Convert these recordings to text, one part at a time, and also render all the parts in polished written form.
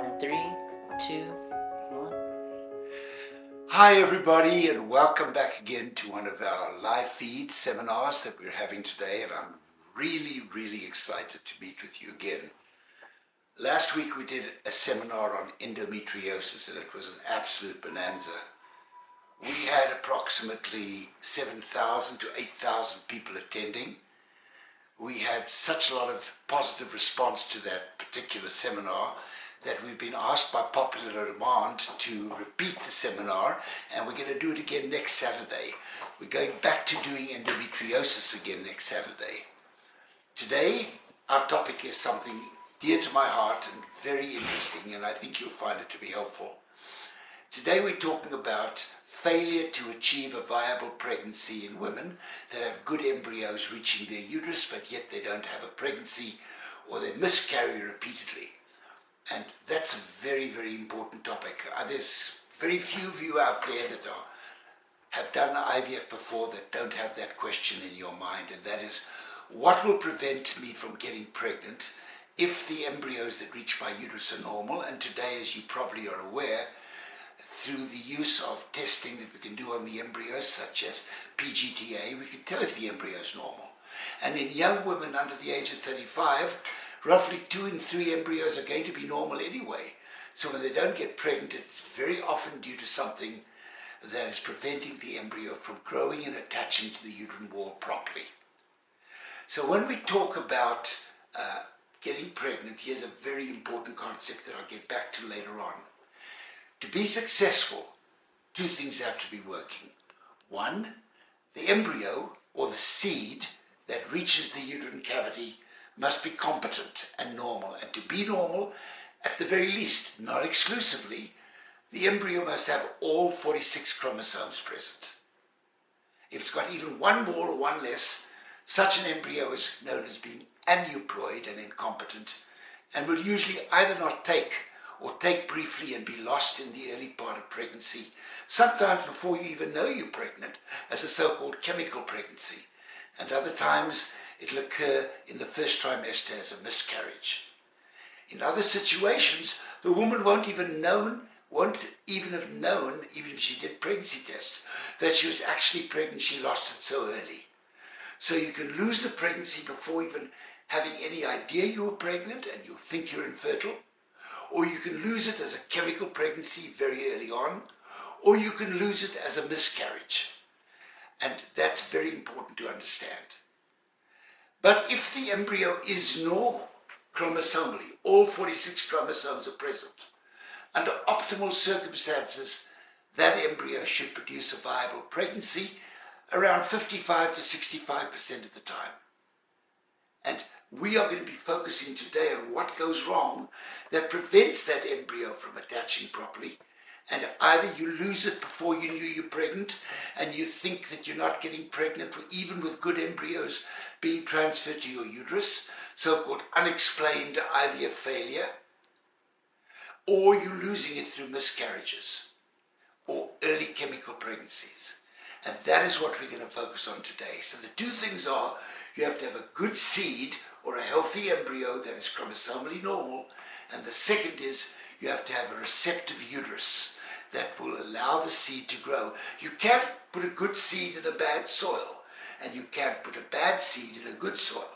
live in 3, 2, 1. Hi everybody, and welcome back again to one of our live feed seminars that we're having today, and I'm really excited to meet with you again. Last week we did a seminar on endometriosis and it was an absolute bonanza. We had approximately 7,000 to 8,000 people attending. We had such a lot of positive response to that particular seminar that we've been asked by popular demand to repeat the seminar, and we're going to do it again next Saturday. We're going back to doing endometriosis again next Saturday. Today, our topic is something dear to my heart and very interesting, and I think you'll find it to be helpful. Today we're talking about failure to achieve a viable pregnancy in women that have good embryos reaching their uterus, but yet they don't have a pregnancy or they miscarry repeatedly. And that's a very important topic. There's very few of you out there that have done IVF before that don't have that question in your mind, and that is, what will prevent me from getting pregnant if the embryos that reach my uterus are normal? And today, as you probably are aware, through the use of testing that we can do on the embryos, such as PGTA, we can tell if the embryo is normal. And in young women under the age of 35, roughly 2 in 3 embryos are going to be normal anyway. So when they don't get pregnant, it's very often due to something that is preventing the embryo from growing and attaching to the uterine wall properly. So when we talk about getting pregnant, here's a very important concept that I'll get back to later on. To be successful, 2 things have to be working. 1, the embryo or the seed that reaches the uterine cavity must be competent and normal. And to be normal, at the very least, not exclusively, the embryo must have all 46 chromosomes present. If it's got even 1 more or 1 less, such an embryo is known as being aneuploid and incompetent, and will usually either not take or take briefly and be lost in the early part of pregnancy, sometimes before you even know you're pregnant, as a so-called chemical pregnancy, and other times it'll occur in the first trimester as a miscarriage. In other situations, the woman won't even have known, even if she did pregnancy tests, that she was actually pregnant. She lost it so early. So you can lose the pregnancy before even having any idea you were pregnant and you'll think you're infertile, or you can lose it as a chemical pregnancy very early on, or you can lose it as a miscarriage. And that's very important to understand. But if the embryo is normal, chromosomally, all 46 chromosomes are present, under optimal circumstances, that embryo should produce a viable pregnancy around 55 to 65% of the time. And we are going to be focusing today on what goes wrong that prevents that embryo from attaching properly, and either you lose it before you knew you're pregnant and you think that you're not getting pregnant even with good embryos being transferred to your uterus, so-called unexplained IVF failure, or you're losing it through miscarriages or early chemical pregnancies. And that is what we're going to focus on today. So the 2 things are, you have to have a good seed or a healthy embryo that is chromosomally normal, and the second is you have to have a receptive uterus that will allow the seed to grow. You can't put a good seed in a bad soil, and you can't put a bad seed in a good soil.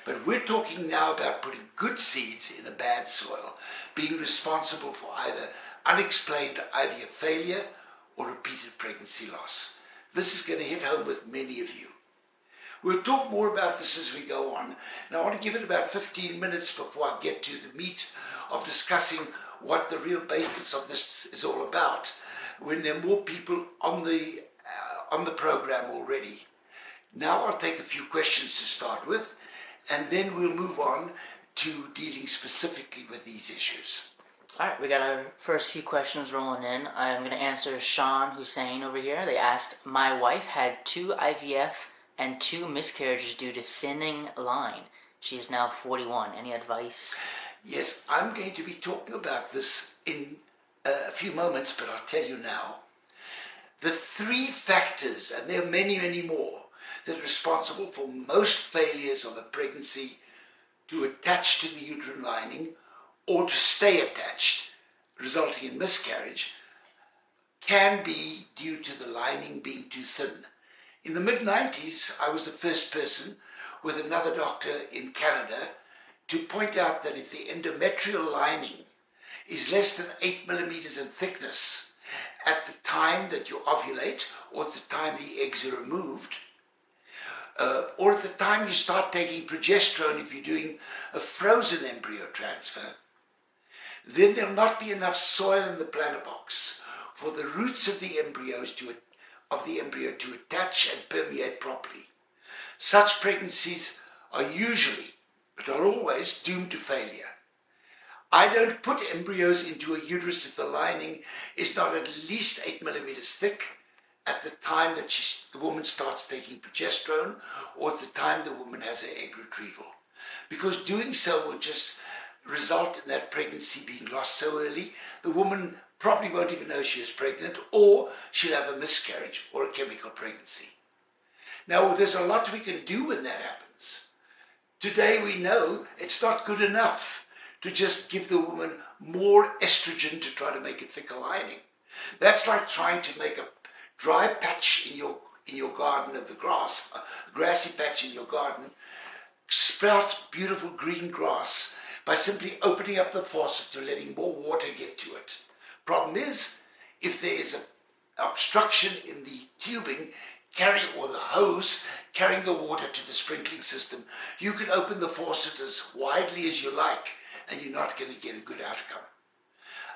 But we're talking now about putting good seeds in a bad soil, being responsible for either unexplained IVF failure or repeated pregnancy loss. This is going to hit home with many of you. We'll talk more about this as we go on. And I want to give it about 15 minutes before I get to the meat of discussing what the real basis of this is all about, when there are more people on the program already. Now I'll take a few questions to start with, and then we'll move on to dealing specifically with these issues. All right, we got our first few questions rolling in. I'm going to answer Sean Hussein over here. They asked, my wife had 2 IVF and 2 miscarriages due to thinning line. She is now 41. Any advice? Yes, I'm going to be talking about this in a few moments, but I'll tell you now. The 3 factors, and there are many more, that are responsible for most failures of a pregnancy to attach to the uterine lining or to stay attached, resulting in miscarriage, can be due to the lining being too thin. In the mid-90s, I was the first person with another doctor in Canada to point out that if the endometrial lining is less than 8 millimeters in thickness at the time that you ovulate, or at the time the eggs are removed, or at the time you start taking progesterone if you're doing a frozen embryo transfer, then there'll not be enough soil in the bladder box for the roots of the embryo to attach and permeate properly. Such pregnancies are usually, but not always, doomed to failure. I don't put embryos into a uterus if the lining is not at least 8 millimeters thick at the time that the woman starts taking progesterone, or at the time the woman has her egg retrieval. Because doing so will just result in that pregnancy being lost so early, the woman probably won't even know she is pregnant, or she'll have a miscarriage or a chemical pregnancy. Now, there's a lot we can do when that happens. Today we know it's not good enough to just give the woman more estrogen to try to make a thicker lining. That's like trying to make a dry patch in your garden of the grass, a grassy patch in your garden, sprout beautiful green grass by simply opening up the faucet to letting more water get to it. Problem is, if there is an obstruction in the tubing or the hose carrying the water to the sprinkling system, you can open the faucet as widely as you like and you're not going to get a good outcome.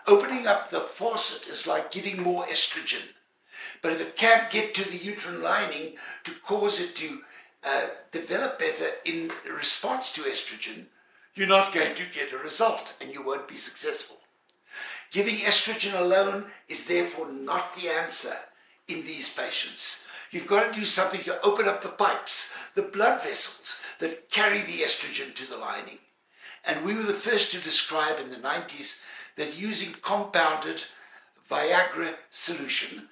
Opening up the faucet is like giving more estrogen. But if it can't get to the uterine lining to cause it to develop better in response to estrogen, you're not going to get a result and you won't be successful. Giving estrogen alone is therefore not the answer in these patients. You've got to do something to open up the pipes, the blood vessels that carry the estrogen to the lining. And we were the first to describe in the 90s that using compounded Viagra solution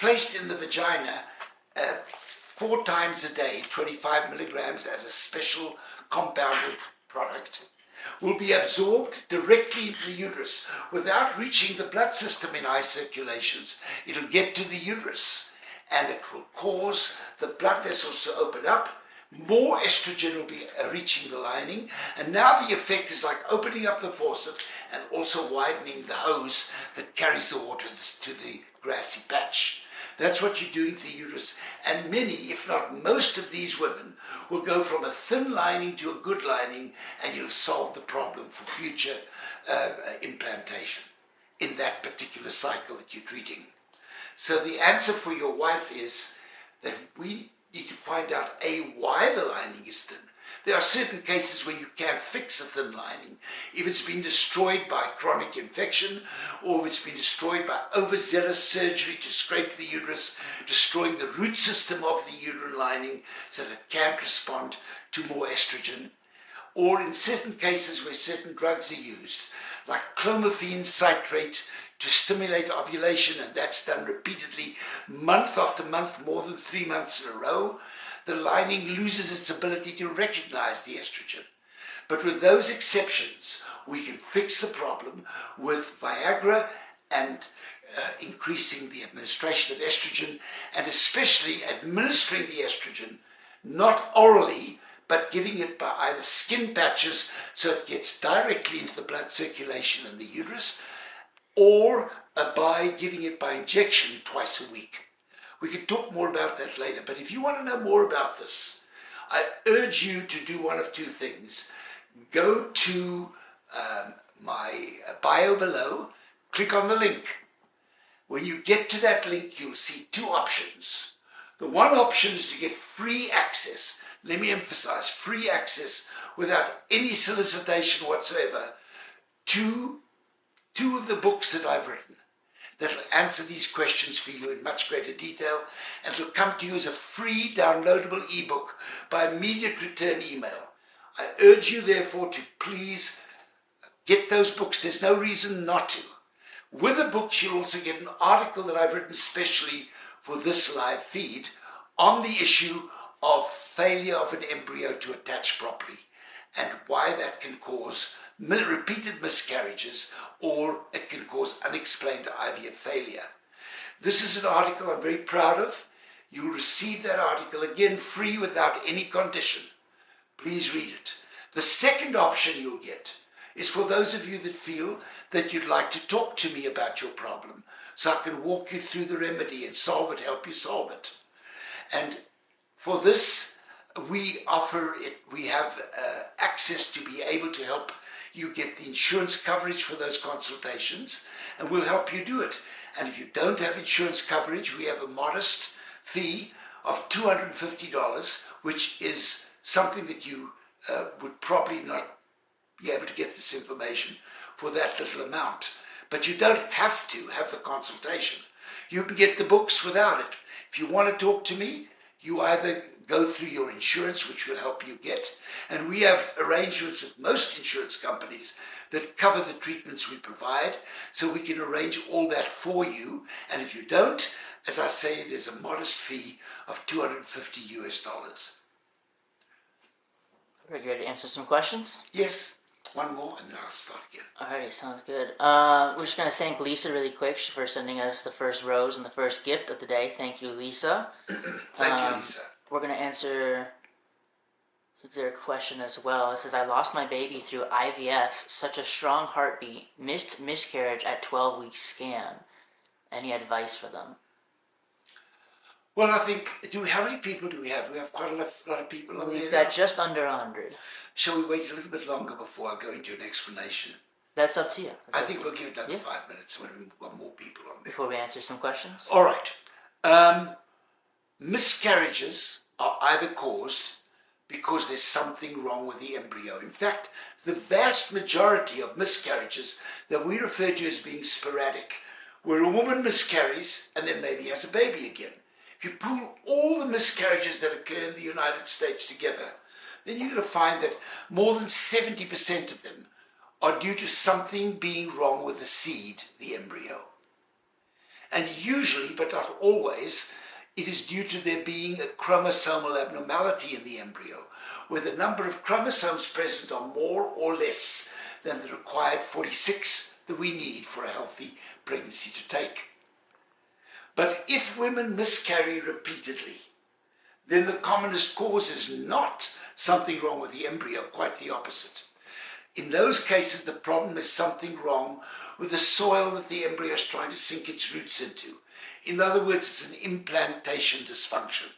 placed in the vagina 4 times a day, 25 milligrams as a special compounded product, will be absorbed directly into the uterus without reaching the blood system in high circulations. It'll get to the uterus and it will cause the blood vessels to open up. More estrogen will be reaching the lining, and now the effect is like opening up the faucet and also widening the hose that carries the water to the grassy patch. That's what you're doing to the uterus, and many, if not most of these women will go from a thin lining to a good lining, and you'll solve the problem for future implantation in that particular cycle that you're treating. So the answer for your wife is that we need to find out why the lining is thin. There are certain cases where you can't fix a thin lining. If it's been destroyed by chronic infection, or if it's been destroyed by overzealous surgery to scrape the uterus, destroying the root system of the uterine lining so that it can't respond to more estrogen, or in certain cases where certain drugs are used, like clomiphene citrate to stimulate ovulation, and that's done repeatedly, month after month, more than 3 months in a row, the lining loses its ability to recognize the estrogen. But with those exceptions, we can fix the problem with Viagra and increasing the administration of estrogen, and especially administering the estrogen, not orally, but giving it by either skin patches so it gets directly into the blood circulation in the uterus, or by giving it by injection twice a week. We can talk more about that later, but if you want to know more about this, I urge you to do one of 2 things. Go to my bio below, click on the link. When you get to that link, you'll see 2 options. The one option is to get free access. Let me emphasize, free access without any solicitation whatsoever to 2 of the books that I've written that will answer these questions for you in much greater detail, and it'll come to you as a free downloadable ebook by immediate return email. I urge you therefore to please get those books. There's no reason not to. With the books you'll also get an article that I've written specially for this live feed on the issue of failure of an embryo to attach properly and why that can cause repeated miscarriages, or it can cause unexplained IVF failure. This is an article I'm very proud of. You'll receive that article again free without any condition. Please read it. The second option you'll get is for those of you that feel that you'd like to talk to me about your problem, so I can walk you through the remedy and solve it, help you solve it. And for this, we offer it, we have access to be able to help you get the insurance coverage for those consultations, and we'll help you do it. And if you don't have insurance coverage, we have a modest fee of $250, which is something that you would probably not be able to get this information for that little amount. But you don't have to have the consultation. You can get the books without it. If you want to talk to me, you either go through your insurance, which will help you get, and we have arrangements with most insurance companies that cover the treatments we provide, so we can arrange all that for you. And if you don't, as I say, there's a modest fee of $250 US. Are you ready to answer some questions? Yes, one more and then I'll start again. Alrighty, sounds good. We're just going to thank Lisa really quick for sending us the first rose and the first gift of the day. Thank you, Lisa. Thank you, Lisa. We're going to answer their question as well. It says, I lost my baby through IVF, such a strong heartbeat, missed miscarriage at 12-week scan. Any advice for them? Well, I think, how many people do we have? We have quite a lot of people on there. We've got just under 100. Shall we wait a little bit longer before I go into an explanation? That's up to you. I think we'll give it another 5 minutes when we've got more people on there. Before we answer some questions? All right. Miscarriages are either caused because there's something wrong with the embryo. In fact, the vast majority of miscarriages that we refer to as being sporadic, where a woman miscarries and then maybe has a baby again. If you pool all the miscarriages that occur in the United States together, then you're going to find that more than 70% of them are due to something being wrong with the seed, the embryo. And usually, but not always, it is due to there being a chromosomal abnormality in the embryo, where the number of chromosomes present are more or less than the required 46 that we need for a healthy pregnancy to take. But if women miscarry repeatedly, then the commonest cause is not something wrong with the embryo, quite the opposite. In those cases, the problem is something wrong with the soil that the embryo is trying to sink its roots into. In other words, it's an implantation dysfunction.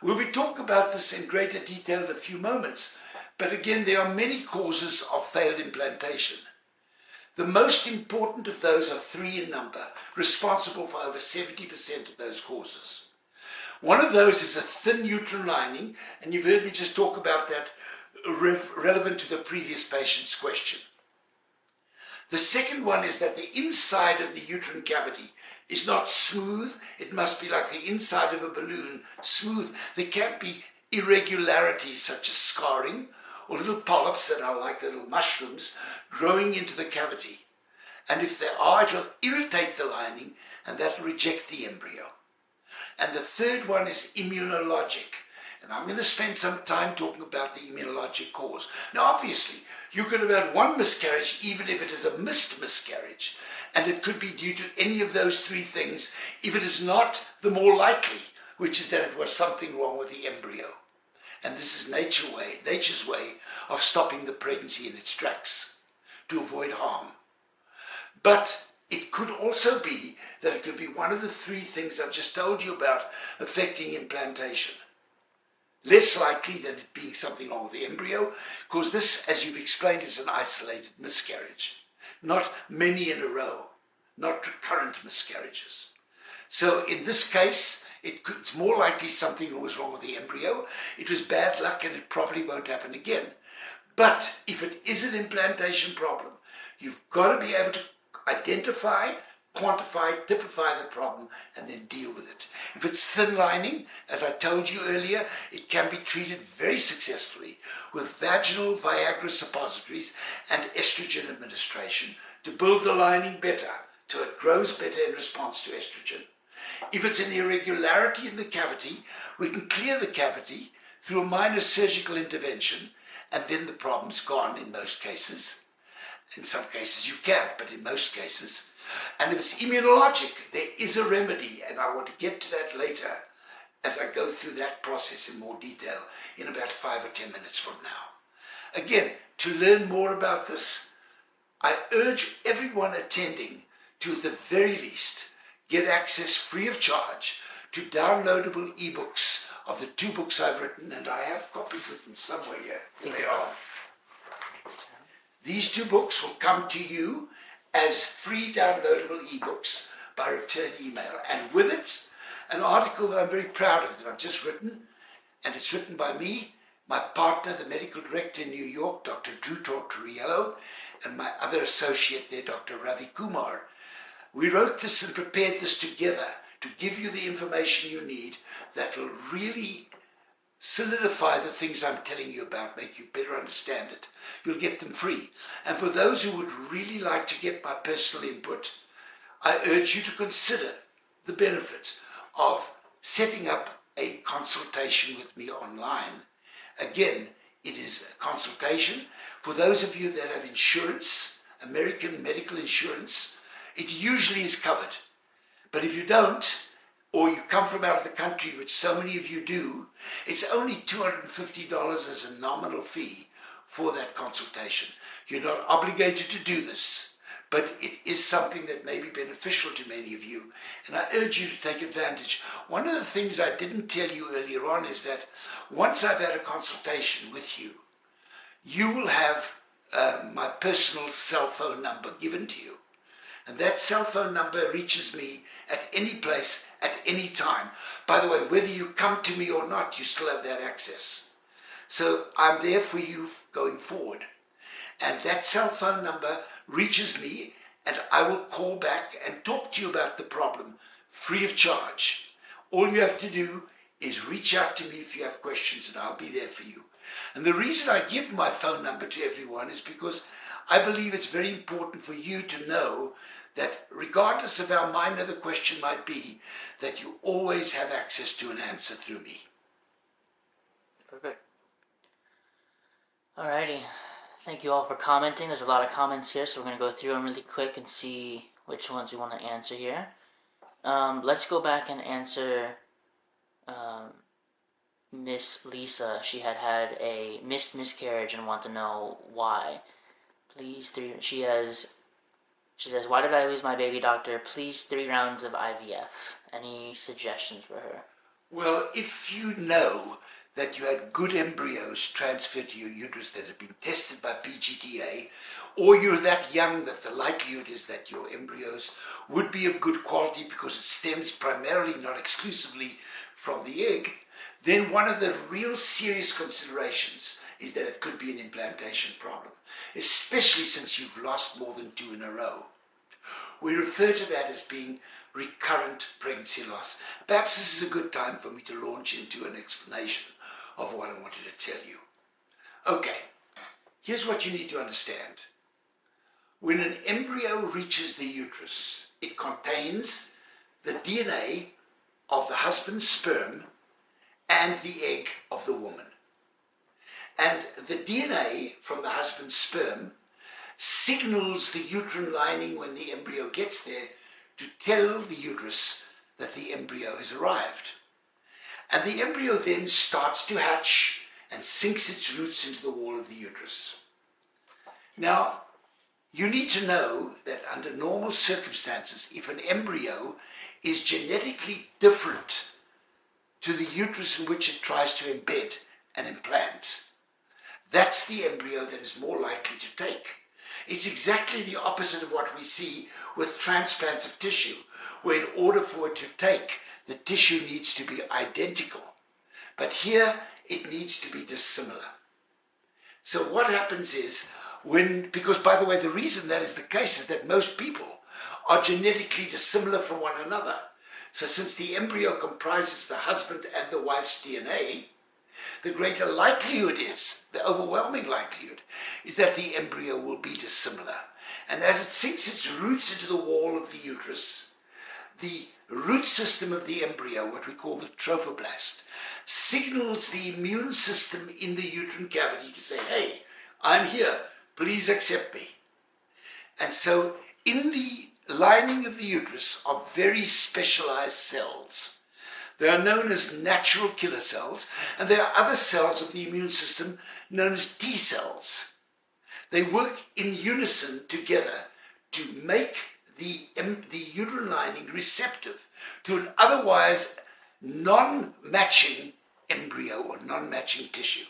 We'll be talking about this in greater detail in a few moments, but again, there are many causes of failed implantation. The most important of those are 3 in number, responsible for over 70% of those causes. One of those is a thin uterine lining, and you've heard me just talk about that relevant to the previous patient's question. The second one is that the inside of the uterine cavity is not smooth. It must be like the inside of a balloon, smooth. There can't be irregularities such as scarring or little polyps that are like little mushrooms growing into the cavity. And if there are, it will irritate the lining and that will reject the embryo. And the third one is immunologic. And I'm going to spend some time talking about the immunologic cause. Now, obviously, you could have had one miscarriage even if it is a missed miscarriage. And it could be due to any of those 3 things if it is not the more likely, which is that it was something wrong with the embryo. And this is nature's way of stopping the pregnancy in its tracks to avoid harm. But it could also be that it could be one of the 3 things I've just told you about affecting implantation. Less likely than it being something wrong with the embryo, because this, as you've explained, is an isolated miscarriage. Not many in a row, not recurrent miscarriages. So in this case, it's more likely something was wrong with the embryo. It was bad luck and it probably won't happen again. But if it is an implantation problem, you've got to be able to identify, quantify, typify the problem, and then deal with it. If it's thin lining, as I told you earlier, it can be treated very successfully with vaginal Viagra suppositories and estrogen administration to build the lining better, till it grows better in response to estrogen. If it's an irregularity in the cavity, we can clear the cavity through a minor surgical intervention and then the problem's gone in most cases. In some cases you can't, but in most cases. And if it's immunologic, there is a remedy, and I want to get to that later as I go through that process in more detail in about 5 or 10 minutes from now. Again, to learn more about this, I urge everyone attending to, at the very least, get access free of charge to downloadable ebooks of the 2 books I've written, and I have copies of them somewhere here. Here they are. These 2 books will come to you as free downloadable ebooks by return email, and with it, an article that I'm very proud of that I've just written, and it's written by me, my partner, the medical director in New York, Dr. Drew Tortoriello, and my other associate there, Dr. Ravi Kumar. We wrote this and prepared this together to give you the information you need that will really solidify the things I'm telling you about, make you better understand it. You'll get them free. And for those who would really like to get my personal input, I urge you to consider the benefit of setting up a consultation with me online. Again, it is a consultation. For those of you that have insurance, American medical insurance, it usually is covered. But if you don't, or you come from out of the country, which so many of you do, it's only $250 as a nominal fee for that consultation. You're not obligated to do this, but it is something that may be beneficial to many of you, and I urge you to take advantage. One of the things I didn't tell you earlier on is that once I've had a consultation with you, you will have my personal cell phone number given to you. And that cell phone number reaches me at any place, at any time. By the way, whether you come to me or not, you still have that access. So I'm there for you going forward. And that cell phone number reaches me, and I will call back and talk to you about the problem free of charge. All you have to do is reach out to me if you have questions, and I'll be there for you. And the reason I give my phone number to everyone is because I believe it's very important for you to know that regardless of how minor the question might be, that you always have access to an answer through me. Perfect. Alrighty. Thank you all for commenting. There's a lot of comments here, so we're going to go through them really quick and see which ones we want to answer here. Let's go back and answer Miss Lisa. She had a missed miscarriage and want to know why. She says, why did I lose my baby, doctor? Please 3 rounds of IVF. Any suggestions for her? Well, if you know that you had good embryos transferred to your uterus that had been tested by PGTA, or you're that young that the likelihood is that your embryos would be of good quality because it stems primarily, not exclusively, from the egg, then one of the real serious considerations is that it could be an implantation problem, especially since you've lost more than 2 in a row. We refer to that as being recurrent pregnancy loss. Perhaps this is a good time for me to launch into an explanation of what I wanted to tell you. Okay, here's what you need to understand. When an embryo reaches the uterus, it contains the DNA of the husband's sperm and the egg of the woman. And the DNA from the husband's sperm signals the uterine lining when the embryo gets there to tell the uterus that the embryo has arrived. And the embryo then starts to hatch and sinks its roots into the wall of the uterus. Now, you need to know that under normal circumstances, if an embryo is genetically different to the uterus in which it tries to embed and implant, that's the embryo that is more likely to take. It's exactly the opposite of what we see with transplants of tissue, where in order for it to take, the tissue needs to be identical. But here, it needs to be dissimilar. So what happens is, because by the way, the reason that is the case is that most people are genetically dissimilar from one another. So since the embryo comprises the husband and the wife's DNA, the greater likelihood is, the overwhelming likelihood, is that the embryo will be dissimilar. And as it sinks its roots into the wall of the uterus, the root system of the embryo, what we call the trophoblast, signals the immune system in the uterine cavity to say, hey, I'm here, please accept me. And so in the lining of the uterus are very specialized cells. They are known as natural killer cells, and there are other cells of the immune system known as T cells. They work in unison together to make the uterine lining receptive to an otherwise non-matching embryo or non-matching tissue.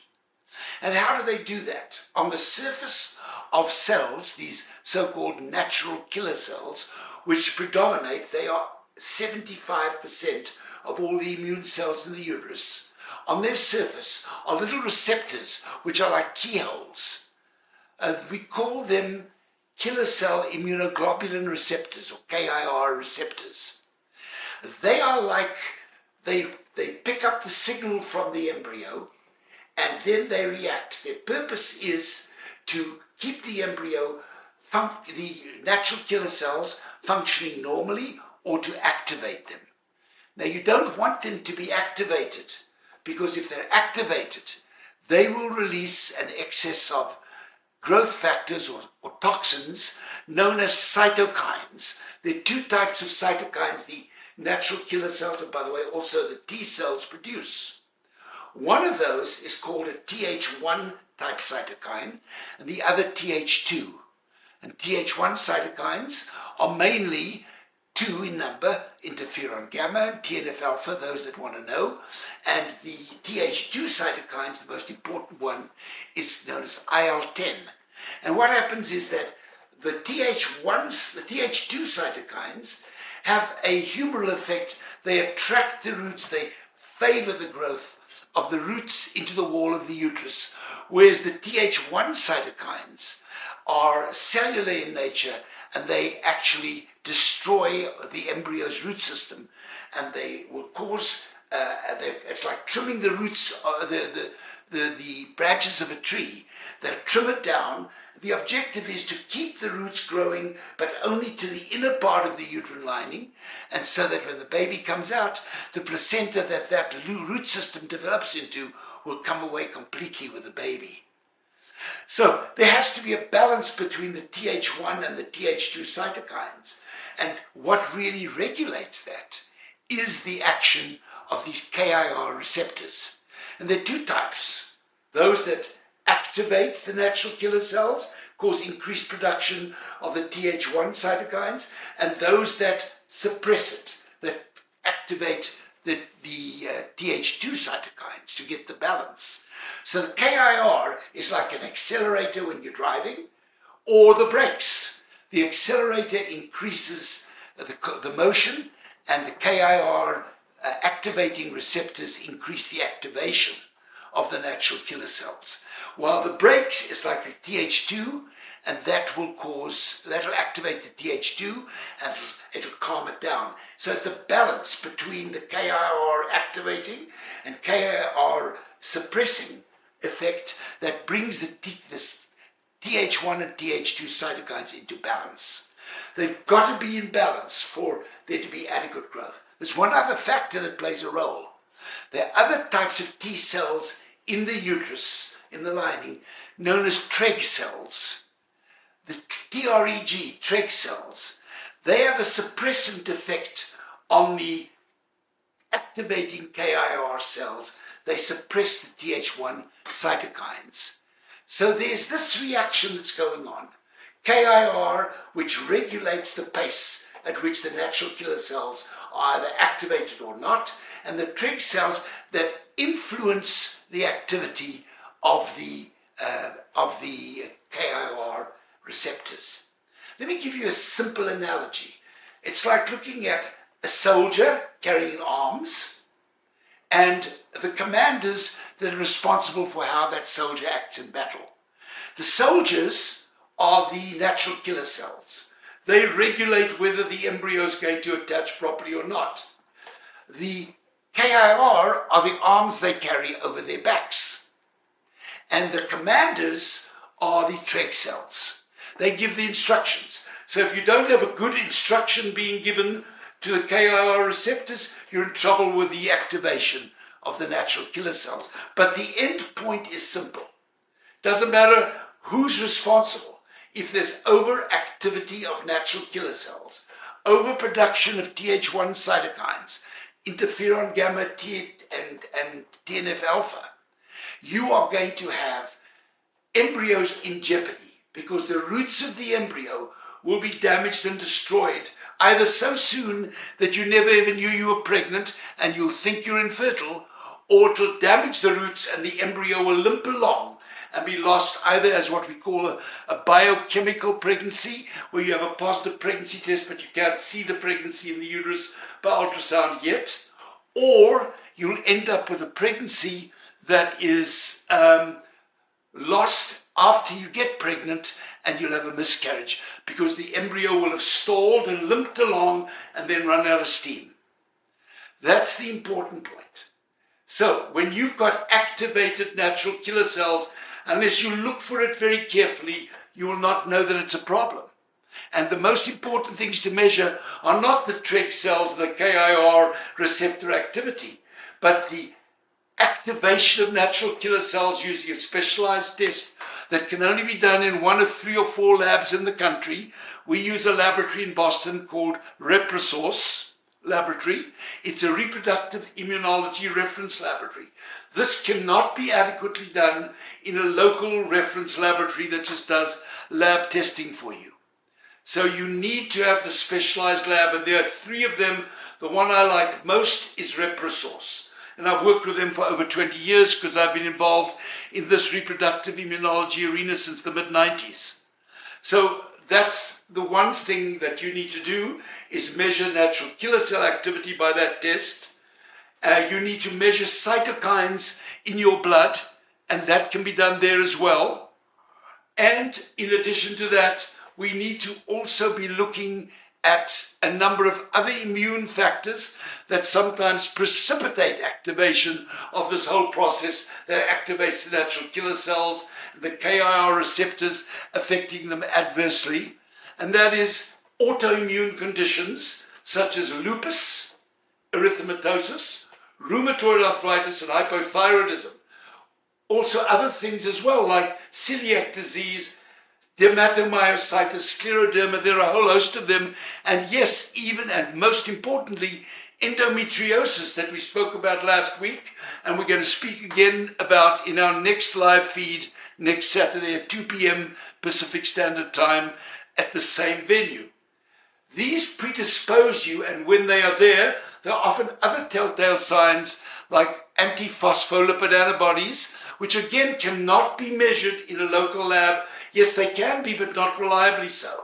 And how do they do that? On the surface of cells, these so-called natural killer cells, which predominate, they are 75% of all the immune cells in the uterus. On their surface are little receptors, which are like keyholes. We call them killer cell immunoglobulin receptors, or KIR receptors. They are like, they pick up the signal from the embryo, and then they react. Their purpose is to keep the embryo, the natural killer cells, functioning normally, or to activate them. Now, you don't want them to be activated, because if they're activated, they will release an excess of growth factors or toxins known as cytokines. There are two types of cytokines the natural killer cells, and by the way, also the T cells produce. One of those is called a Th1 type cytokine, and the other Th2. And Th1 cytokines are mainly two in number, interferon gamma and TNF alpha, those that want to know. And the Th2 cytokines, the most important one, is known as IL-10. And what happens is that the Th1s, the Th2 cytokines, have a humoral effect. They attract the roots, they favor the growth of the roots into the wall of the uterus, whereas the Th1 cytokines are cellular in nature, and they actually destroy the embryo's root system, and they will cause, it's like trimming the roots, the branches of a tree. They'll trim it down. The objective is to keep the roots growing, but only to the inner part of the uterine lining, and so that when the baby comes out, the placenta that root system develops into will come away completely with the baby. So there has to be a balance between the Th1 and the Th2 cytokines. And what really regulates that is the action of these KIR receptors. And there are two types. Those that activate the natural killer cells, cause increased production of the Th1 cytokines, and those that suppress it, that activate the Th2 cytokines to get the balance. So the KIR is like an accelerator when you're driving, or the brakes. The accelerator increases the motion, and the KIR activating receptors increase the activation of the natural killer cells. While the brakes is like the Th2, and that will activate the Th2, and it'll calm it down. So it's the balance between the KIR activating and KIR suppressing effect that brings this Th1 and Th2 cytokines into balance. They've got to be in balance for there to be adequate growth. There's one other factor that plays a role. There are other types of T cells in the uterus, in the lining, known as Treg cells. The Treg cells, they have a suppressant effect on the activating KIR cells. They suppress the Th1 cytokines. So there's this reaction that's going on. KIR, which regulates the pace at which the natural killer cells are either activated or not, and the Treg cells that influence the activity of the KIR receptors. Let me give you a simple analogy. It's like looking at a soldier carrying arms and the commanders that are responsible for how that soldier acts in battle. The soldiers are the natural killer cells. They regulate whether the embryo is going to attach properly or not. The KIR are the arms they carry over their backs. And the commanders are the Treg cells. They give the instructions. So if you don't have a good instruction being given to the KIR receptors, you're in trouble with the activation of the natural killer cells. But the end point is simple. Doesn't matter who's responsible. If there's overactivity of natural killer cells, overproduction of Th1 cytokines, interferon gamma T and TNF alpha, you are going to have embryos in jeopardy because the roots of the embryo will be damaged and destroyed either so soon that you never even knew you were pregnant and you'll think you're infertile, or it'll damage the roots and the embryo will limp along and be lost either as what we call a biochemical pregnancy, where you have a positive pregnancy test but you can't see the pregnancy in the uterus by ultrasound yet, or you'll end up with a pregnancy that is lost after you get pregnant, and you'll have a miscarriage because the embryo will have stalled and limped along and then run out of steam. That's the important point. So when you've got activated natural killer cells, unless you look for it very carefully, you will not know that it's a problem. And the most important things to measure are not the TREG cells, the KIR receptor activity, but the activation of natural killer cells using a specialized test that can only be done in one of 3 or 4 labs in the country. We use a laboratory in Boston called Reproductive laboratory. It's a reproductive immunology reference laboratory. This cannot be adequately done in a local reference laboratory that just does lab testing for you. So you need to have the specialized lab, and there are 3 of them. The one I like most is Reproductive. And I've worked with them for over 20 years because I've been involved in this reproductive immunology arena since the mid-90s. So that's the one thing that you need to do, is measure natural killer cell activity by that test. You need to measure cytokines in your blood, and that can be done there as well. And in addition to that, we need to also be looking at a number of other immune factors that sometimes precipitate activation of this whole process that activates the natural killer cells, the KIR receptors affecting them adversely. And that is autoimmune conditions such as lupus, erythematosus, rheumatoid arthritis, and hypothyroidism. Also other things as well, like celiac disease, dermatomyositis, scleroderma. There are a whole host of them. And yes, even and most importantly, endometriosis that we spoke about last week, and we're going to speak again about in our next live feed next Saturday at 2 p.m. Pacific Standard Time at the same venue. These predispose you, and when they are there are often other telltale signs like antiphospholipid antibodies, which again cannot be measured in a local lab. Yes, they can be, but not reliably so.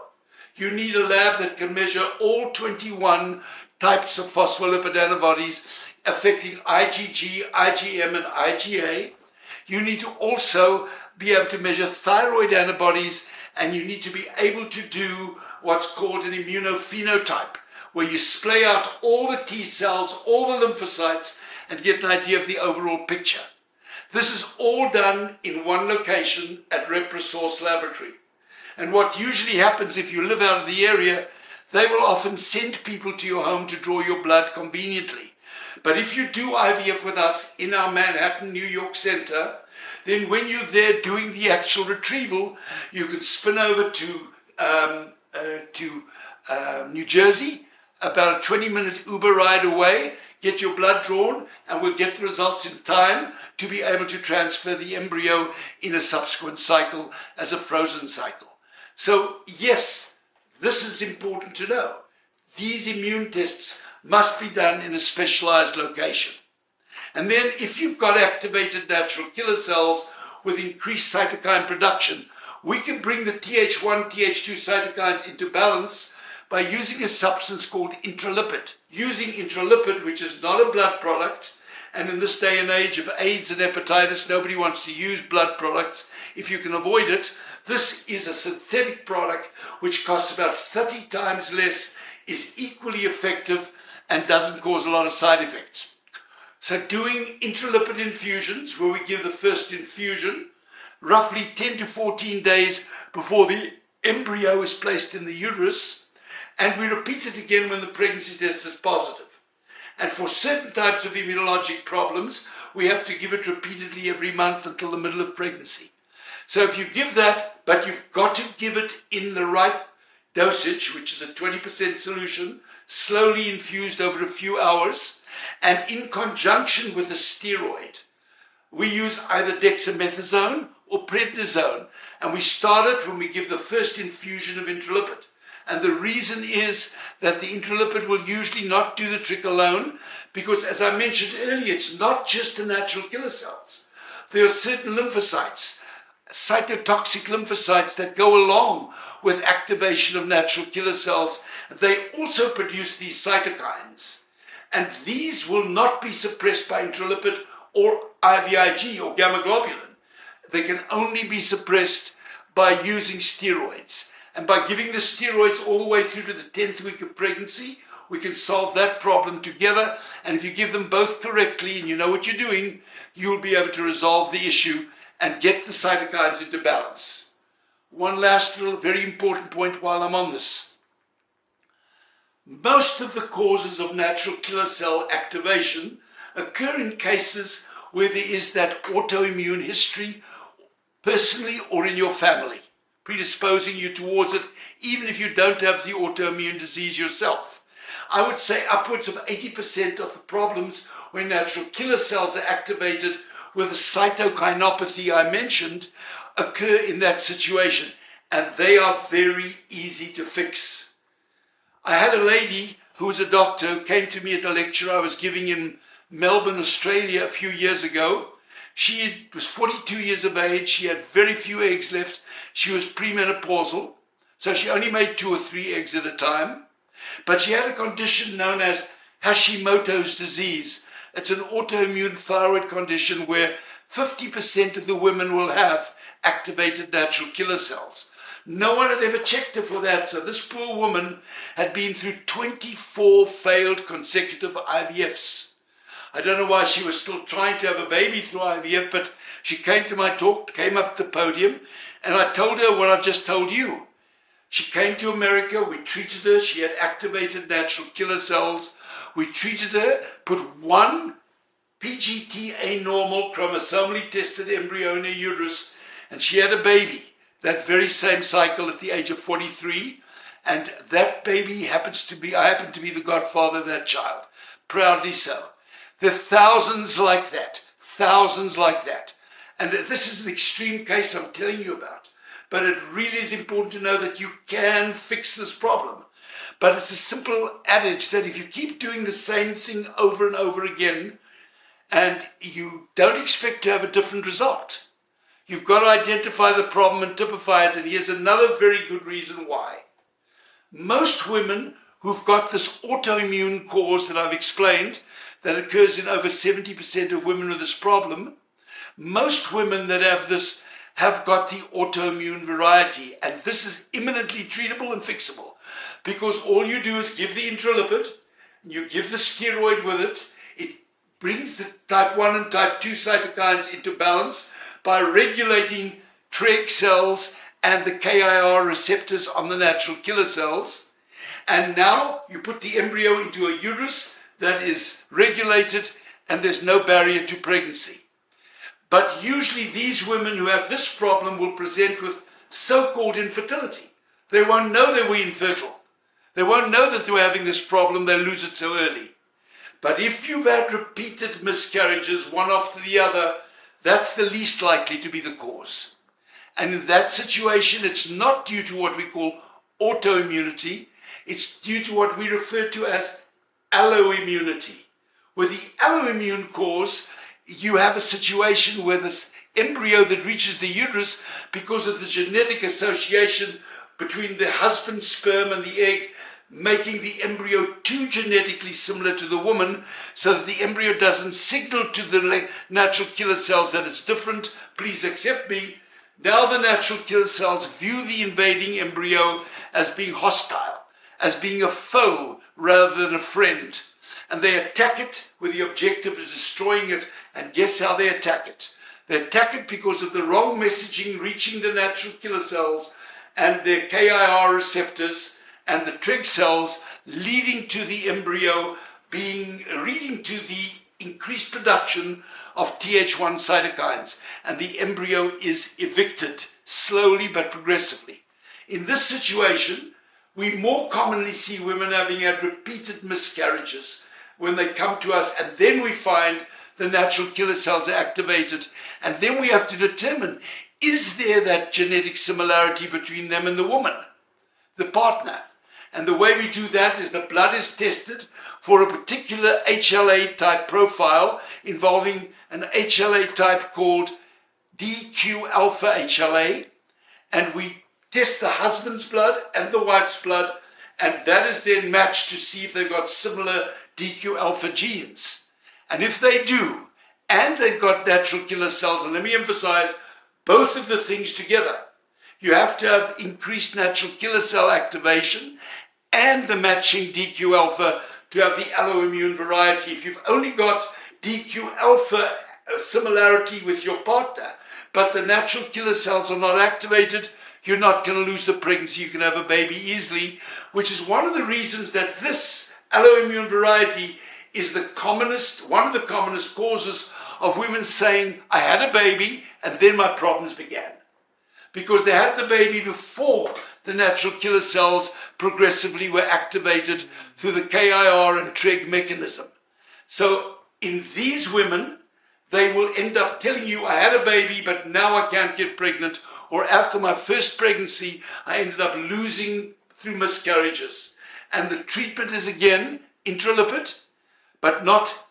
You need a lab that can measure all 21 types of phospholipid antibodies affecting IgG, IgM, and IgA. You need to also be able to measure thyroid antibodies, and you need to be able to do what's called an immunophenotype, where you splay out all the T cells, all the lymphocytes, and get an idea of the overall picture. This is all done in one location at Reprosource Laboratory. And what usually happens if you live out of the area, they will often send people to your home to draw your blood conveniently. But if you do IVF with us in our Manhattan, New York center, then when you're there doing the actual retrieval, you can spin over to New Jersey, about a 20-minute Uber ride away, get your blood drawn, and we'll get the results in time to be able to transfer the embryo in a subsequent cycle as a frozen cycle. So yes, this is important to know. These immune tests must be done in a specialized location. And then if you've got activated natural killer cells with increased cytokine production, we can bring the Th1, Th2 cytokines into balance by using a substance called intralipid. Using intralipid, which is not a blood product, and in this day and age of AIDS and hepatitis, nobody wants to use blood products if you can avoid it. This is a synthetic product which costs about 30 times less, is equally effective, and doesn't cause a lot of side effects. So doing intralipid infusions, where we give the first infusion roughly 10 to 14 days before the embryo is placed in the uterus, and we repeat it again when the pregnancy test is positive. And for certain types of immunologic problems, we have to give it repeatedly every month until the middle of pregnancy. So if you give that, but you've got to give it in the right dosage, which is a 20% solution, slowly infused over a few hours, and in conjunction with a steroid. We use either dexamethasone or prednisone, and we start it when we give the first infusion of intralipid. And the reason is that the intralipid will usually not do the trick alone, because as I mentioned earlier, it's not just the natural killer cells. There are certain lymphocytes, cytotoxic lymphocytes, that go along with activation of natural killer cells. They also produce these cytokines. And these will not be suppressed by intralipid or IVIG or gamma globulin. They can only be suppressed by using steroids. And by giving the steroids all the way through to the 10th week of pregnancy, we can solve that problem together. And if you give them both correctly and you know what you're doing, you'll be able to resolve the issue and get the cytokines into balance. One last little very important point while I'm on this. Most of the causes of natural killer cell activation occur in cases where there is that autoimmune history, personally or in your family, predisposing you towards it, even if you don't have the autoimmune disease yourself. I would say upwards of 80% of the problems when natural killer cells are activated with the cytokinopathy I mentioned occur in that situation, and they are very easy to fix. I had a lady who was a doctor who came to me at a lecture I was giving in Melbourne, Australia a few years ago. She was 42 years of age. She had very few eggs left. She was premenopausal, so she only made 2 or 3 eggs at a time. But she had a condition known as Hashimoto's disease. It's an autoimmune thyroid condition where 50% of the women will have activated natural killer cells. No one had ever checked her for that, so this poor woman had been through 24 failed consecutive IVFs. I don't know why she was still trying to have a baby through IVF, but she came to my talk, came up the podium, and I told her what I've just told you. She came to America, we treated her, she had activated natural killer cells. We treated her, put one PGTA normal chromosomally tested embryo in her uterus, and she had a baby that very same cycle at the age of 43, and that baby happens to be, I happen to be the godfather of that child, proudly so. There are thousands like that, and this is an extreme case I'm telling you about, but it really is important to know that you can fix this problem. But it's a simple adage that if you keep doing the same thing over and over again, and you don't expect to have a different result, you've got to identify the problem and typify it. And here's another very good reason why. Most women who've got this autoimmune cause that I've explained, that occurs in over 70% of women with this problem, most women that have this have got the autoimmune variety. And this is imminently treatable and fixable, because all you do is give the intralipid, you give the steroid with it. It brings the type 1 and type 2 cytokines into balance by regulating Treg cells and the KIR receptors on the natural killer cells. And now you put the embryo into a uterus that is regulated, and there's no barrier to pregnancy. But usually these women who have this problem will present with so-called infertility. They won't know they were infertile. They won't know that they were having this problem. They lose it so early. But if you've had repeated miscarriages, one after the other, that's the least likely to be the cause. And in that situation, it's not due to what we call autoimmunity. It's due to what we refer to as alloimmunity. With the alloimmune cause, you have a situation where the embryo that reaches the uterus, because of the genetic association between the husband's sperm and the egg, making the embryo too genetically similar to the woman, so that the embryo doesn't signal to the natural killer cells that it's different, please accept me. Now the natural killer cells view the invading embryo as being hostile, as being a foe rather than a friend. And they attack it with the objective of destroying it. And guess how they attack it? They attack it because of the wrong messaging reaching the natural killer cells and their KIR receptors and the Treg cells, leading to the embryo leading to the increased production of Th1 cytokines, and the embryo is evicted slowly but progressively. In this situation, we more commonly see women having had repeated miscarriages when they come to us, and then we find the natural killer cells are activated, and then we have to determine, is there that genetic similarity between them and the woman, the partner? And the way we do that is the blood is tested for a particular HLA type profile involving an HLA type called DQ alpha HLA, and we test the husband's blood and the wife's blood, and that is then matched to see if they've got similar DQ alpha genes. And if they do, and they've got natural killer cells, and let me emphasize both of the things together, you have to have increased natural killer cell activation and the matching DQ alpha to have the alloimmune variety. If you've only got DQ alpha similarity with your partner, but the natural killer cells are not activated, you're not going to lose the pregnancy. You can have a baby easily, which is one of the reasons that this alloimmune variety is one of the commonest causes of women saying, I had a baby and then my problems began. Because they had the baby before the natural killer cells progressively were activated through the KIR and TREG mechanism. So in these women, they will end up telling you, I had a baby, but now I can't get pregnant. Or after my first pregnancy, I ended up losing through miscarriages. And the treatment is again intralipid, but not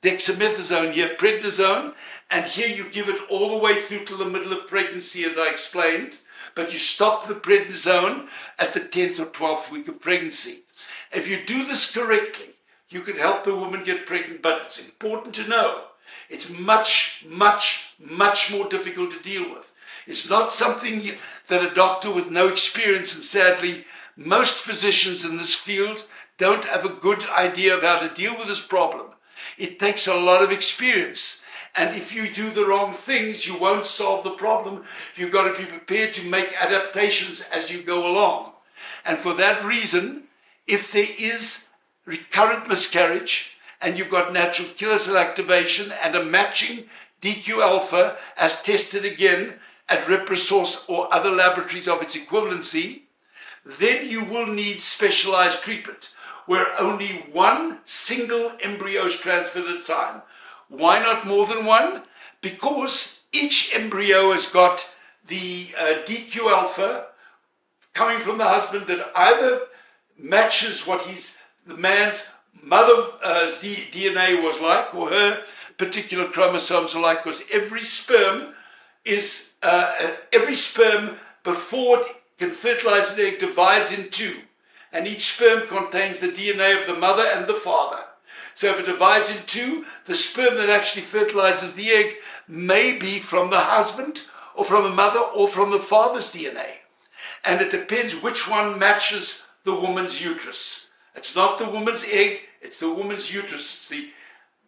dexamethasone here, prednisone. And here you give it all the way through to the middle of pregnancy, as I explained. But you stop the prednisone at the 10th or 12th week of pregnancy. If you do this correctly, you can help the woman get pregnant. But it's important to know, it's much, much, much more difficult to deal with. It's not something that a doctor with no experience, and sadly, most physicians in this field don't have a good idea of how to deal with this problem. It takes a lot of experience. And if you do the wrong things, you won't solve the problem. You've got to be prepared to make adaptations as you go along. And for that reason, if there is recurrent miscarriage and you've got natural killer cell activation and a matching DQ alpha as tested again at Reprosource or other laboratories of its equivalency, then you will need specialized treatment where only one single embryo is transferred at a time. Why not more than one? Because each embryo has got the DQ alpha coming from the husband that either matches what the man's mother's DNA was like, or her particular chromosomes are like, because every sperm before it can fertilize an egg divides in two, and each sperm contains the DNA of the mother and the father. So if it divides in two, the sperm that actually fertilizes the egg may be from the husband or from the mother or from the father's DNA. And it depends which one matches the woman's uterus. It's not the woman's egg, it's the woman's uterus.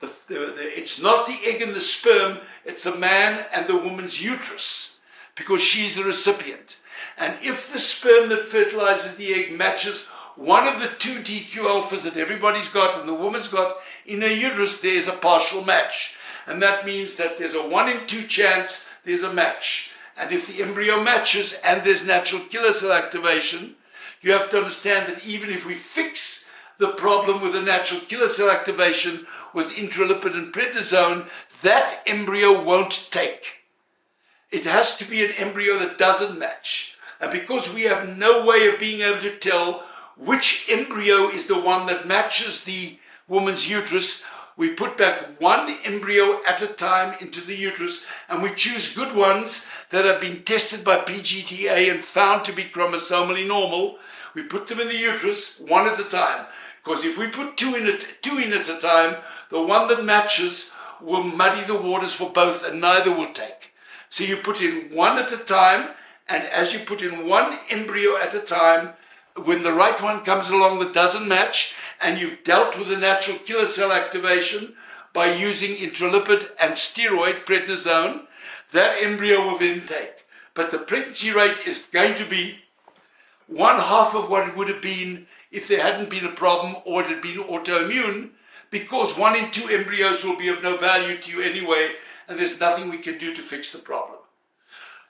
It's not the egg and the sperm, it's the man and the woman's uterus, because she's the recipient. And if the sperm that fertilizes the egg matches one of the two DQ alphas that everybody's got and the woman's got in her uterus, there's a partial match. And that means that there's a 1 in 2 chance there's a match. And if the embryo matches and there's natural killer cell activation, you have to understand that even if we fix the problem with the natural killer cell activation with intralipid and prednisone, that embryo won't take. It has to be an embryo that doesn't match. And because we have no way of being able to tell which embryo is the one that matches the woman's uterus, we put back one embryo at a time into the uterus, and we choose good ones that have been tested by PGTA and found to be chromosomally normal. We put them in the uterus one at a time, because if we put two in at a time, the one that matches will muddy the waters for both, and neither will take. So you put in one at a time, and as you put in one embryo at a time, when the right one comes along that doesn't match, and you've dealt with the natural killer cell activation by using intralipid and steroid prednisone, that embryo will then take. But the pregnancy rate is going to be 1/2 of what it would have been if there hadn't been a problem or it had been autoimmune, because 1 in 2 embryos will be of no value to you anyway, and there's nothing we can do to fix the problem.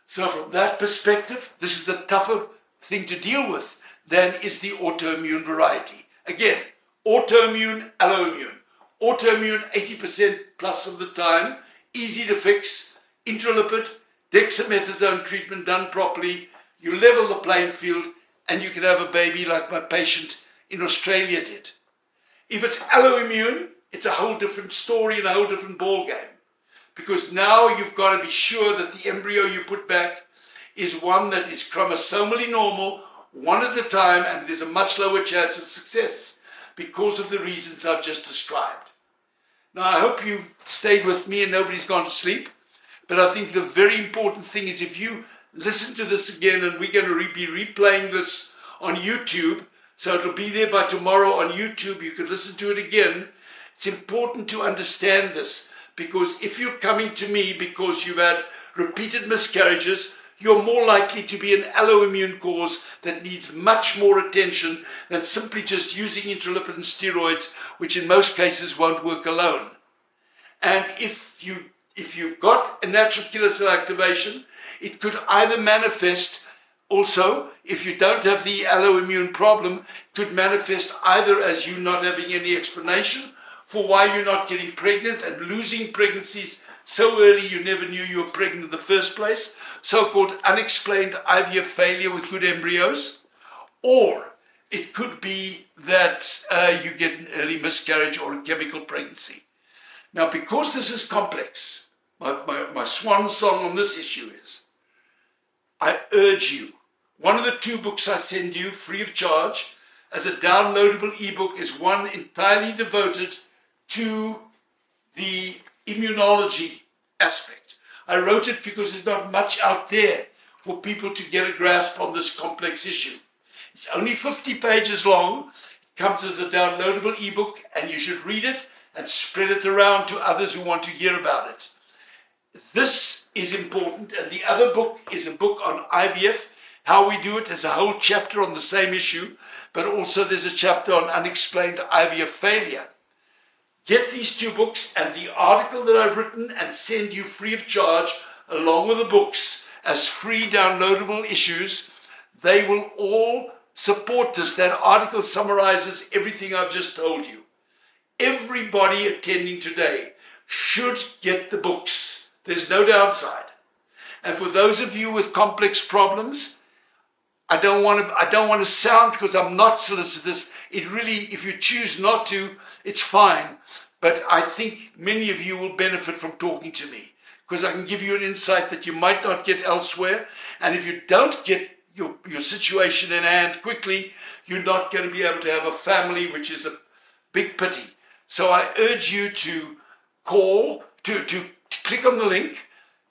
So from that perspective, this is a tougher thing to deal with than is the autoimmune variety. Again, autoimmune, alloimmune. Autoimmune 80% plus of the time, easy to fix, intralipid, dexamethasone treatment done properly, you level the playing field, and you can have a baby like my patient in Australia did. If it's alloimmune, it's a whole different story and a whole different ball game. Because now you've got to be sure that the embryo you put back is one that is chromosomally normal, one at a time, and there's a much lower chance of success because of the reasons I've just described. Now, I hope you stayed with me and nobody's gone to sleep, but I think the very important thing is if you listen to this again, and we're going to be replaying this on YouTube, so it'll be there by tomorrow on YouTube, you can listen to it again. It's important to understand this, because if you're coming to me because you've had repeated miscarriages, you're more likely to be an alloimmune cause that needs much more attention than simply just using intralipid and steroids, which in most cases won't work alone. And if you've got a natural killer cell activation, it could either manifest also, if you don't have the alloimmune problem, could manifest either as you not having any explanation for why you're not getting pregnant and losing pregnancies so early you never knew you were pregnant in the first place, so-called unexplained IVF failure with good embryos, or it could be that you get an early miscarriage or a chemical pregnancy. Now, because this is complex, my swan song on this issue is, I urge you, one of the 2 books I send you free of charge as a downloadable ebook is one entirely devoted to the immunology aspect. I wrote it because there's not much out there for people to get a grasp on this complex issue. It's only 50 pages long, it comes as a downloadable ebook, and you should read it and spread it around to others who want to hear about it. This is important, and the other book is a book on IVF, how we do it. There's a whole chapter on the same issue, but also there's a chapter on unexplained IVF failure. Get these 2 books and the article that I've written and send you free of charge along with the books as free downloadable issues. They will all support this. That article summarizes everything I've just told you. Everybody attending today should get the books. There's no downside. And for those of you with complex problems, I don't want to sound, because I'm not solicitous. It really, if you choose not to, it's fine. But I think many of you will benefit from talking to me, because I can give you an insight that you might not get elsewhere. And if you don't get your situation in hand quickly, you're not going to be able to have a family, which is a big pity. So I urge you to call, to click on the link,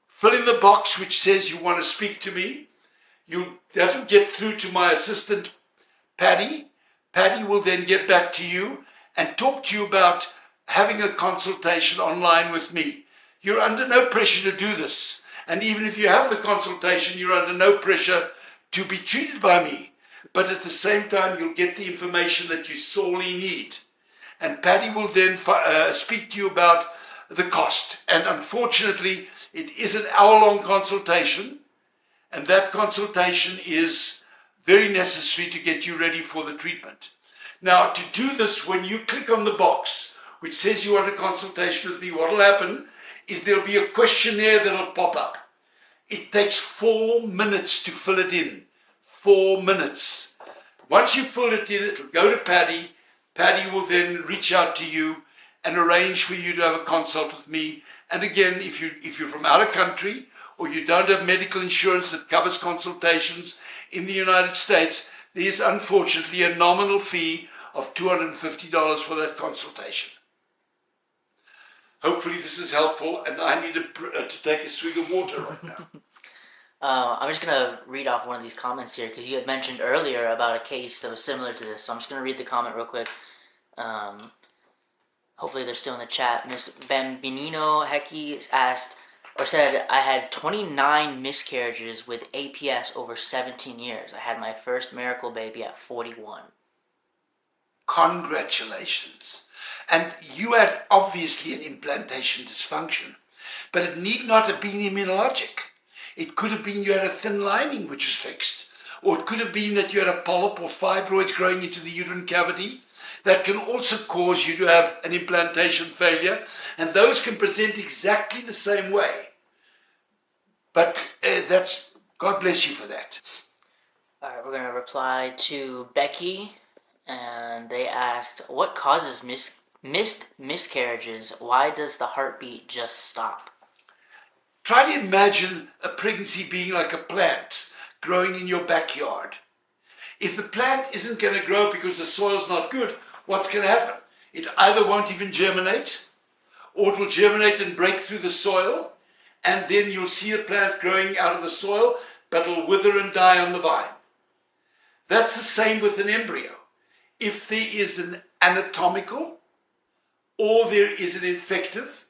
fill in the box which says you want to speak to me. That'll get through to my assistant, Patty. Patty will then get back to you and talk to you about having a consultation online with me. You're under no pressure to do this. And even if you have the consultation, you're under no pressure to be treated by me. But at the same time, you'll get the information that you sorely need. And Patty will then speak to you about the cost. And unfortunately, it is an hour-long consultation. And that consultation is very necessary to get you ready for the treatment. Now, to do this, when you click on the box which says you want a consultation with me, what will happen is there'll be a questionnaire that'll pop up. It takes 4 minutes to fill it in. 4 minutes. Once you fill it in, it'll go to Patty. Patty will then reach out to you and arrange for you to have a consult with me. And again, if you're from out of country, or you don't have medical insurance that covers consultations in the United States, there is unfortunately a nominal fee of $250 for that consultation. Hopefully this is helpful, and I need to take a swig of water right now. I'm just going to read off one of these comments here, because you had mentioned earlier about a case that was similar to this, so I'm just going to read the comment real quick. Hopefully they're still in the chat. Miss Bambinino Hecky asked, or said, I had 29 miscarriages with APS over 17 years. I had my first miracle baby at 41. Congratulations. And you had obviously an implantation dysfunction, but it need not have been immunologic. It could have been you had a thin lining which was fixed, or it could have been that you had a polyp or fibroids growing into the uterine cavity. That can also cause you to have an implantation failure, and those can present exactly the same way. But that's, God bless you for that. All right, we're going to reply to Becky, and they asked, what causes missed miscarriages? Why does the heartbeat just stop? Try to imagine a pregnancy being like a plant growing in your backyard. If the plant isn't going to grow because the soil's not good, what's going to happen? It either won't even germinate, or it will germinate and break through the soil, and then you'll see a plant growing out of the soil, but it'll wither and die on the vine. That's the same with an embryo. If there is an anatomical, or there is an infective,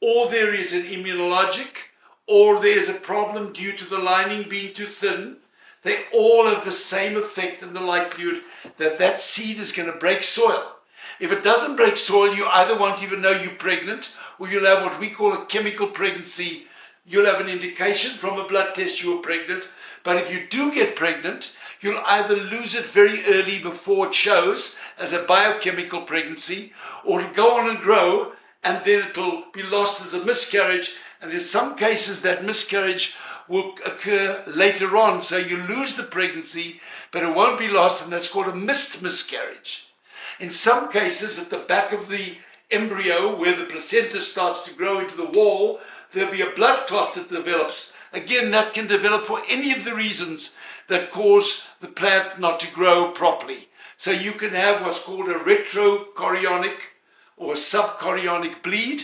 or there is an immunologic, or there is a problem due to the lining being too thin, they all have the same effect and the likelihood that that seed is going to break soil. If it doesn't break soil, you either won't even know you're pregnant, or you'll have what we call a chemical pregnancy. You'll have an indication from a blood test you were pregnant. But if you do get pregnant, you'll either lose it very early before it shows as a biochemical pregnancy, or it'll go on and grow, and then it'll be lost as a miscarriage. And in some cases, that miscarriage will occur later on. So you lose the pregnancy, but it won't be lost, and that's called a missed miscarriage. In some cases, at the back of the embryo, where the placenta starts to grow into the wall, there'll be a blood clot that develops. Again, that can develop for any of the reasons that cause the plant not to grow properly. So you can have what's called a retrochorionic or subchorionic bleed.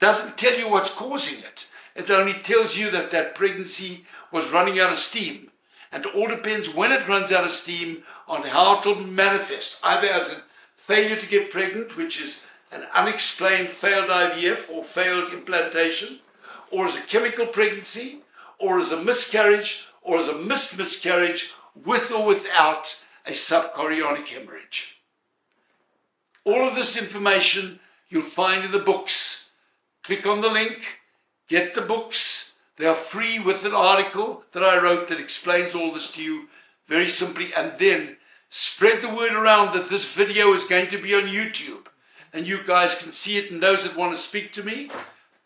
Doesn't tell you what's causing it. It only tells you that that pregnancy was running out of steam. And it all depends when it runs out of steam on how it will manifest, either as a failure to get pregnant, which is an unexplained failed IVF or failed implantation, or as a chemical pregnancy, or as a miscarriage, or as a missed miscarriage with or without a subchorionic hemorrhage. All of this information you'll find in the books. Click on the link, get the books. They are free with an article that I wrote that explains all this to you very simply, and then spread the word around that this video is going to be on YouTube, and you guys can see it. And those that want to speak to me,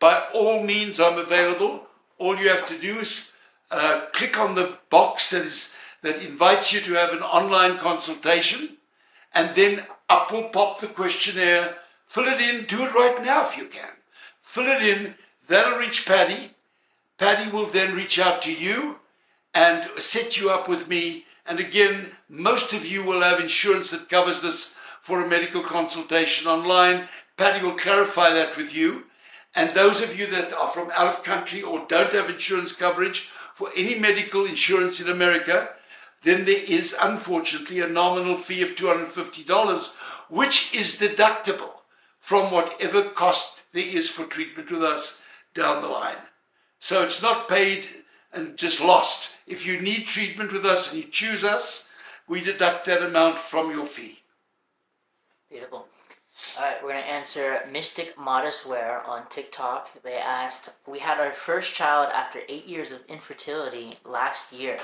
by all means, I'm available. All you have to do is click on the box that invites you to have an online consultation, and then up will pop the questionnaire. Fill it in. Do it right now if you can. Fill it in. That'll reach Patty. Patty will then reach out to you and set you up with me. And again, most of you will have insurance that covers this for a medical consultation online. Patty will clarify that with you. And those of you that are from out of country or don't have insurance coverage for any medical insurance in America, then there is unfortunately a nominal fee of $250, which is deductible from whatever cost there is for treatment with us down the line. So it's not paid and just lost. If you need treatment with us and you choose us, we deduct that amount from your fee. Beautiful. All right, we're going to answer Mystic Modest Wear on TikTok. They asked, we had our first child after 8 years of infertility last year.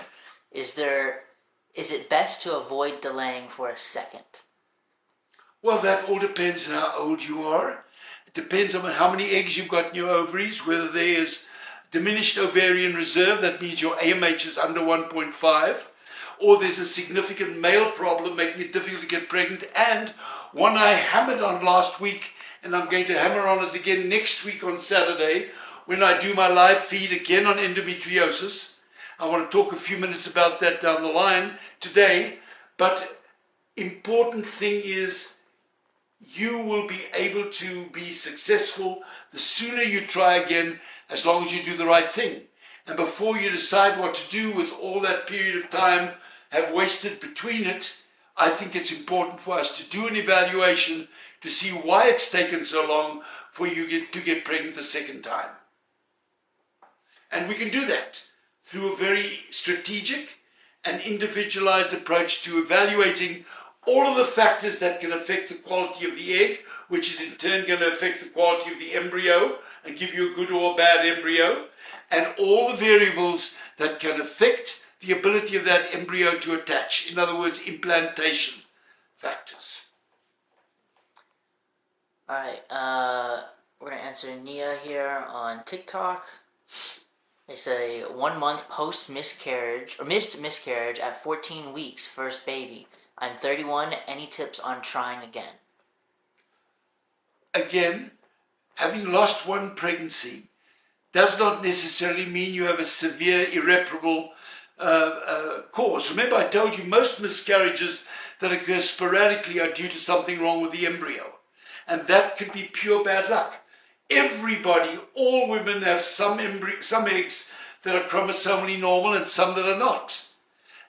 Is it best to avoid delaying for a second? Well, that all depends on how old you are. It depends on how many eggs you've got in your ovaries, whether there is diminished ovarian reserve, that means your AMH is under 1.5, or there's a significant male problem making it difficult to get pregnant, and one I hammered on last week, and I'm going to hammer on it again next week on Saturday when I do my live feed again on endometriosis. I want to talk a few minutes about that down the line today, but important thing is you will be able to be successful the sooner you try again, as long as you do the right thing. And before you decide what to do with all that period of time have wasted between it, I think it's important for us to do an evaluation to see why it's taken so long for you to get pregnant the second time. And we can do that through a very strategic and individualized approach to evaluating all of the factors that can affect the quality of the egg, which is in turn going to affect the quality of the embryo and give you a good or a bad embryo, and all the variables that can affect the ability of that embryo to attach. In other words, implantation factors. Alright, we're going to answer Nia here on TikTok. They say 1 month post miscarriage, or missed miscarriage at 14 weeks, first baby. I'm 31, any tips on trying again? Again, having lost one pregnancy does not necessarily mean you have a severe, irreparable cause. Remember, I told you most miscarriages that occur sporadically are due to something wrong with the embryo. And that could be pure bad luck. Everybody, all women have some eggs that are chromosomally normal and some that are not.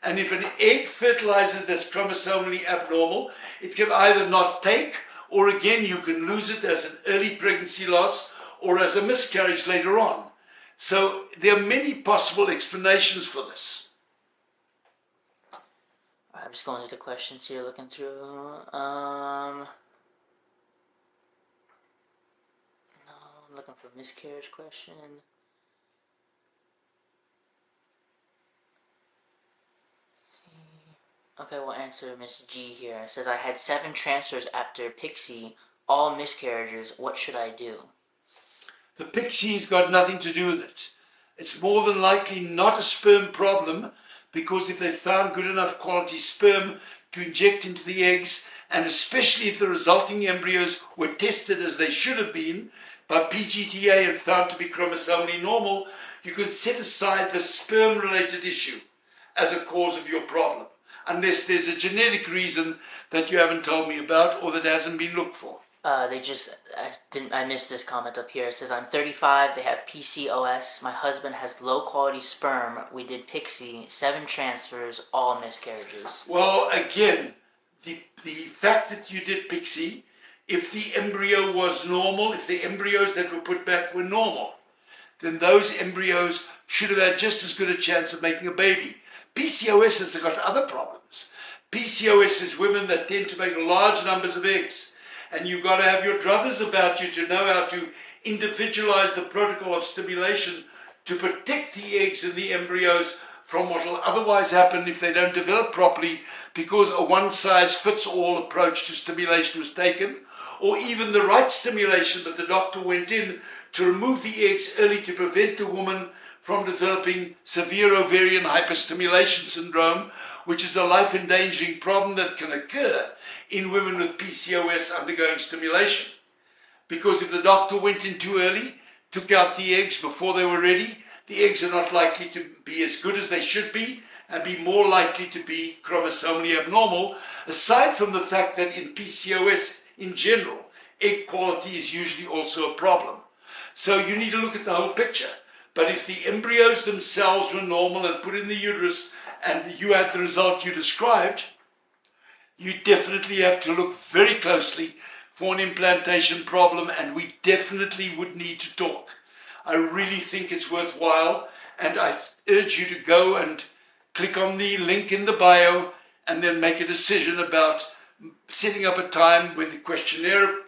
And if an egg fertilizes that's chromosomally abnormal, it can either not take, or again, you can lose it as an early pregnancy loss or as a miscarriage later on. So there are many possible explanations for this. I'm just going through the questions here, looking through. I'm looking for a miscarriage question. Okay, we'll answer Miss G here. It says, I had 7 transfers after Pixie, all miscarriages. What should I do? The Pixie's got nothing to do with it. It's more than likely not a sperm problem, because if they found good enough quality sperm to inject into the eggs, and especially if the resulting embryos were tested as they should have been by PGTA and found to be chromosomally normal, you can set aside the sperm-related issue as a cause of your problem, unless there's a genetic reason that you haven't told me about or that hasn't been looked for. I missed this comment up here. It says, I'm 35, they have PCOS, my husband has low quality sperm, we did Pixie, 7 transfers, all miscarriages. Well, again, the fact that you did Pixie, if the embryo was normal, if the embryos that were put back were normal, then those embryos should have had just as good a chance of making a baby. PCOS has got other problems. PCOS is women that tend to make large numbers of eggs. And you've got to have your druthers about you to know how to individualize the protocol of stimulation to protect the eggs and the embryos from what will otherwise happen if they don't develop properly, because a one-size-fits-all approach to stimulation was taken, or even the right stimulation, but the doctor went in to remove the eggs early to prevent the woman from developing severe ovarian hyperstimulation syndrome, which is a life-endangering problem that can occur in women with PCOS undergoing stimulation. Because if the doctor went in too early, took out the eggs before they were ready, the eggs are not likely to be as good as they should be and be more likely to be chromosomally abnormal, aside from the fact that in PCOS in general, egg quality is usually also a problem. So you need to look at the whole picture. But if the embryos themselves were normal and put in the uterus and you had the result you described, you definitely have to look very closely for an implantation problem, and we definitely would need to talk. I really think it's worthwhile, and I urge you to go and click on the link in the bio and then make a decision about setting up a time when the questionnaire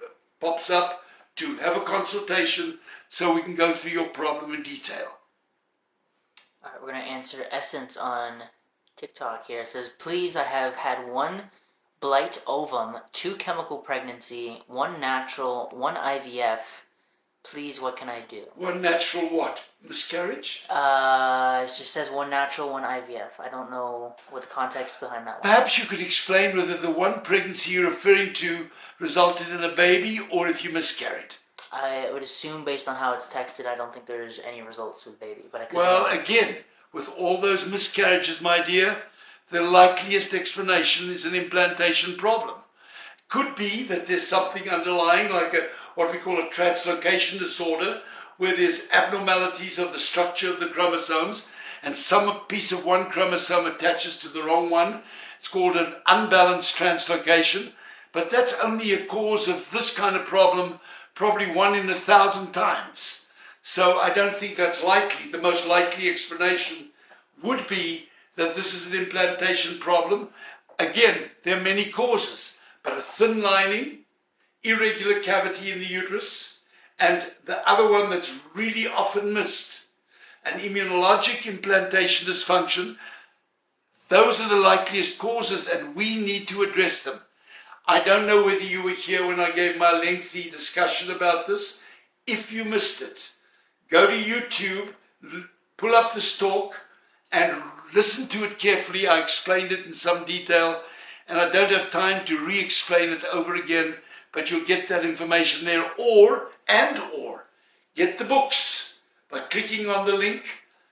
pops up to have a consultation so we can go through your problem in detail. All right, we're going to answer Essence on TikTok here. It says, please, I have had 1 blight ovum, 2 chemical pregnancy, 1 natural, 1 IVF. Please, what can I do? 1 natural what? Miscarriage? It just says 1 natural, 1 IVF. I don't know what the context behind that one. Perhaps you could explain whether the 1 pregnancy you're referring to resulted in a baby or if you miscarried. I would assume, based on how it's texted, I don't think there's any results with baby. But I could again, with all those miscarriages, my dear, the likeliest explanation is an implantation problem. Could be that there's something underlying, like what we call a translocation disorder, where there's abnormalities of the structure of the chromosomes, and some piece of one chromosome attaches to the wrong one. It's called an unbalanced translocation, but that's only a cause of this kind of problem, probably 1 in 1,000 times. So I don't think that's likely. The most likely explanation would be that this is an implantation problem. Again, there are many causes, but a thin lining, irregular cavity in the uterus, and the other one that's really often missed, an immunologic implantation dysfunction. Those are the likeliest causes, and we need to address them. I don't know whether you were here when I gave my lengthy discussion about this. If you missed it, go to YouTube, pull up the stalk, and listen to it carefully. I explained it in some detail, and I don't have time to re-explain it over again, but you'll get that information there, or get the books by clicking on the link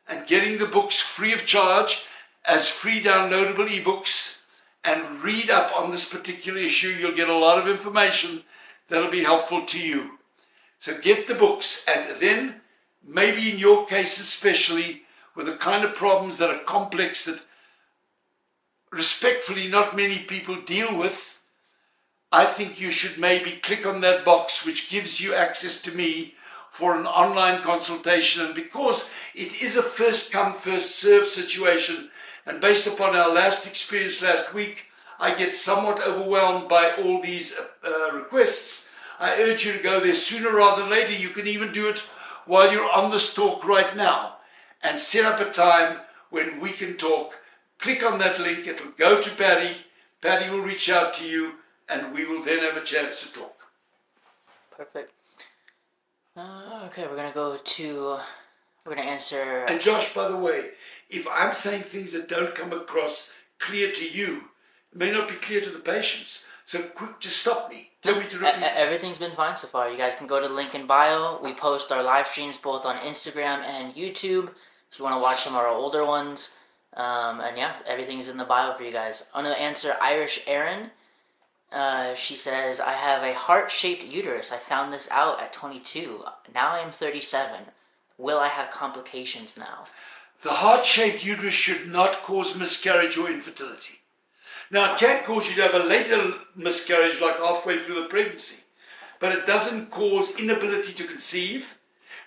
and getting the books free of charge as free downloadable ebooks, and read up on this particular issue. You'll get a lot of information that'll be helpful to you. So get the books, and then maybe in your case especially, with the kind of problems that are complex that respectfully not many people deal with, I think you should maybe click on that box which gives you access to me for an online consultation. And because it is a first come first served situation, and based upon our last experience last week, I get somewhat overwhelmed by all these requests. I urge you to go there sooner rather than later. You can even do it while you're on this talk right now and set up a time when we can talk. Click on that link. It'll go to Patty. Patty will reach out to you, and we will then have a chance to talk. Perfect. Okay, we're going to answer... And Josh, by the way, if I'm saying things that don't come across clear to you, it may not be clear to the patients. So quick, just stop me. Tell me to repeat it. Everything's been fine so far. You guys can go to the link in bio. We post our live streams both on Instagram and YouTube if you want to watch some of our older ones. And yeah, everything's in the bio for you guys. I'm going to answer Irish Erin. She says, I have a heart-shaped uterus. I found this out at 22. Now I am 37. Will I have complications now? The heart-shaped uterus should not cause miscarriage or infertility. Now, it can cause you to have a later miscarriage, like halfway through the pregnancy, but it doesn't cause inability to conceive,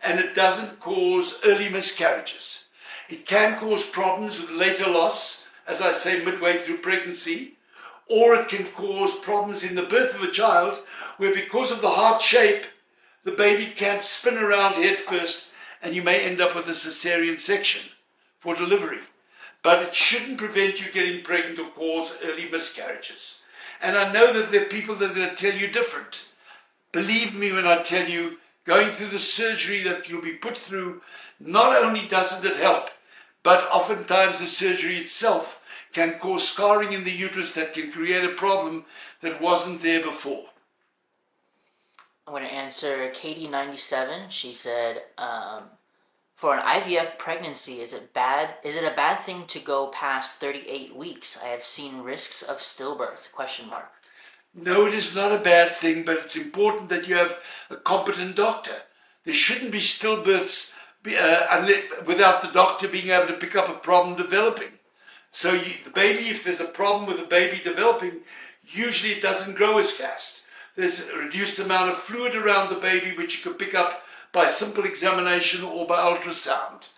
and it doesn't cause early miscarriages. It can cause problems with later loss, as I say, midway through pregnancy, or it can cause problems in the birth of a child, where because of the heart shape, the baby can't spin around head first, and you may end up with a cesarean section for delivery. But it shouldn't prevent you getting pregnant or cause early miscarriages. And I know that there are people that are going to tell you different. Believe me when I tell you, going through the surgery that you'll be put through, not only doesn't it help, but oftentimes the surgery itself can cause scarring in the uterus that can create a problem that wasn't there before. I'm going to answer Katie97. She said, for an IVF pregnancy, is it a bad thing to go past 38 weeks? I have seen risks of stillbirth, ? No, it is not a bad thing, but it's important that you have a competent doctor. There shouldn't be stillbirths without the doctor being able to pick up a problem developing. So the baby, if there's a problem with the baby developing, usually it doesn't grow as fast. There's a reduced amount of fluid around the baby which you can pick up by simple examination or by ultrasound.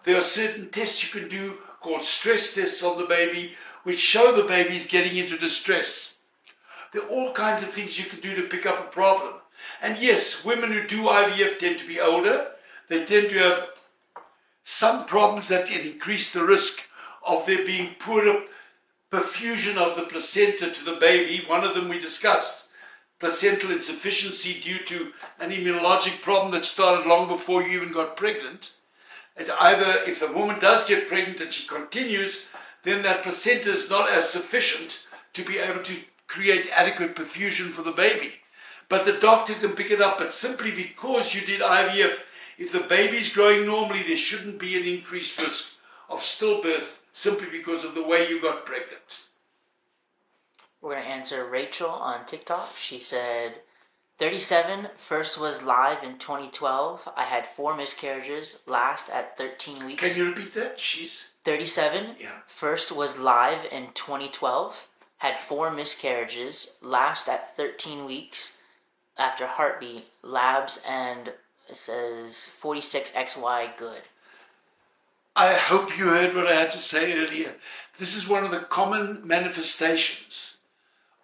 There are certain tests you can do called stress tests on the baby which show the baby is getting into distress. There are all kinds of things you can do to pick up a problem. And yes, women who do IVF tend to be older. They tend to have some problems that can increase the risk of there being poor perfusion of the placenta to the baby. One of them we discussed, placental insufficiency due to an immunologic problem that started long before you even got pregnant. And either if the woman does get pregnant and she continues, then that placenta is not as sufficient to be able to create adequate perfusion for the baby. But the doctor can pick it up, but simply because you did IVF, if the baby's growing normally, there shouldn't be an increased risk of stillbirth simply because of the way you got pregnant. We're going to answer Rachel on TikTok. She said, 37, first was live in 2012. I had 4 miscarriages, last at 13 weeks. Can you repeat that? She's 37, yeah. First was live in 2012. Had 4 miscarriages, last at 13 weeks. After heartbeat, labs, and it says 46XY good. I hope you heard what I had to say earlier. This is one of the common manifestations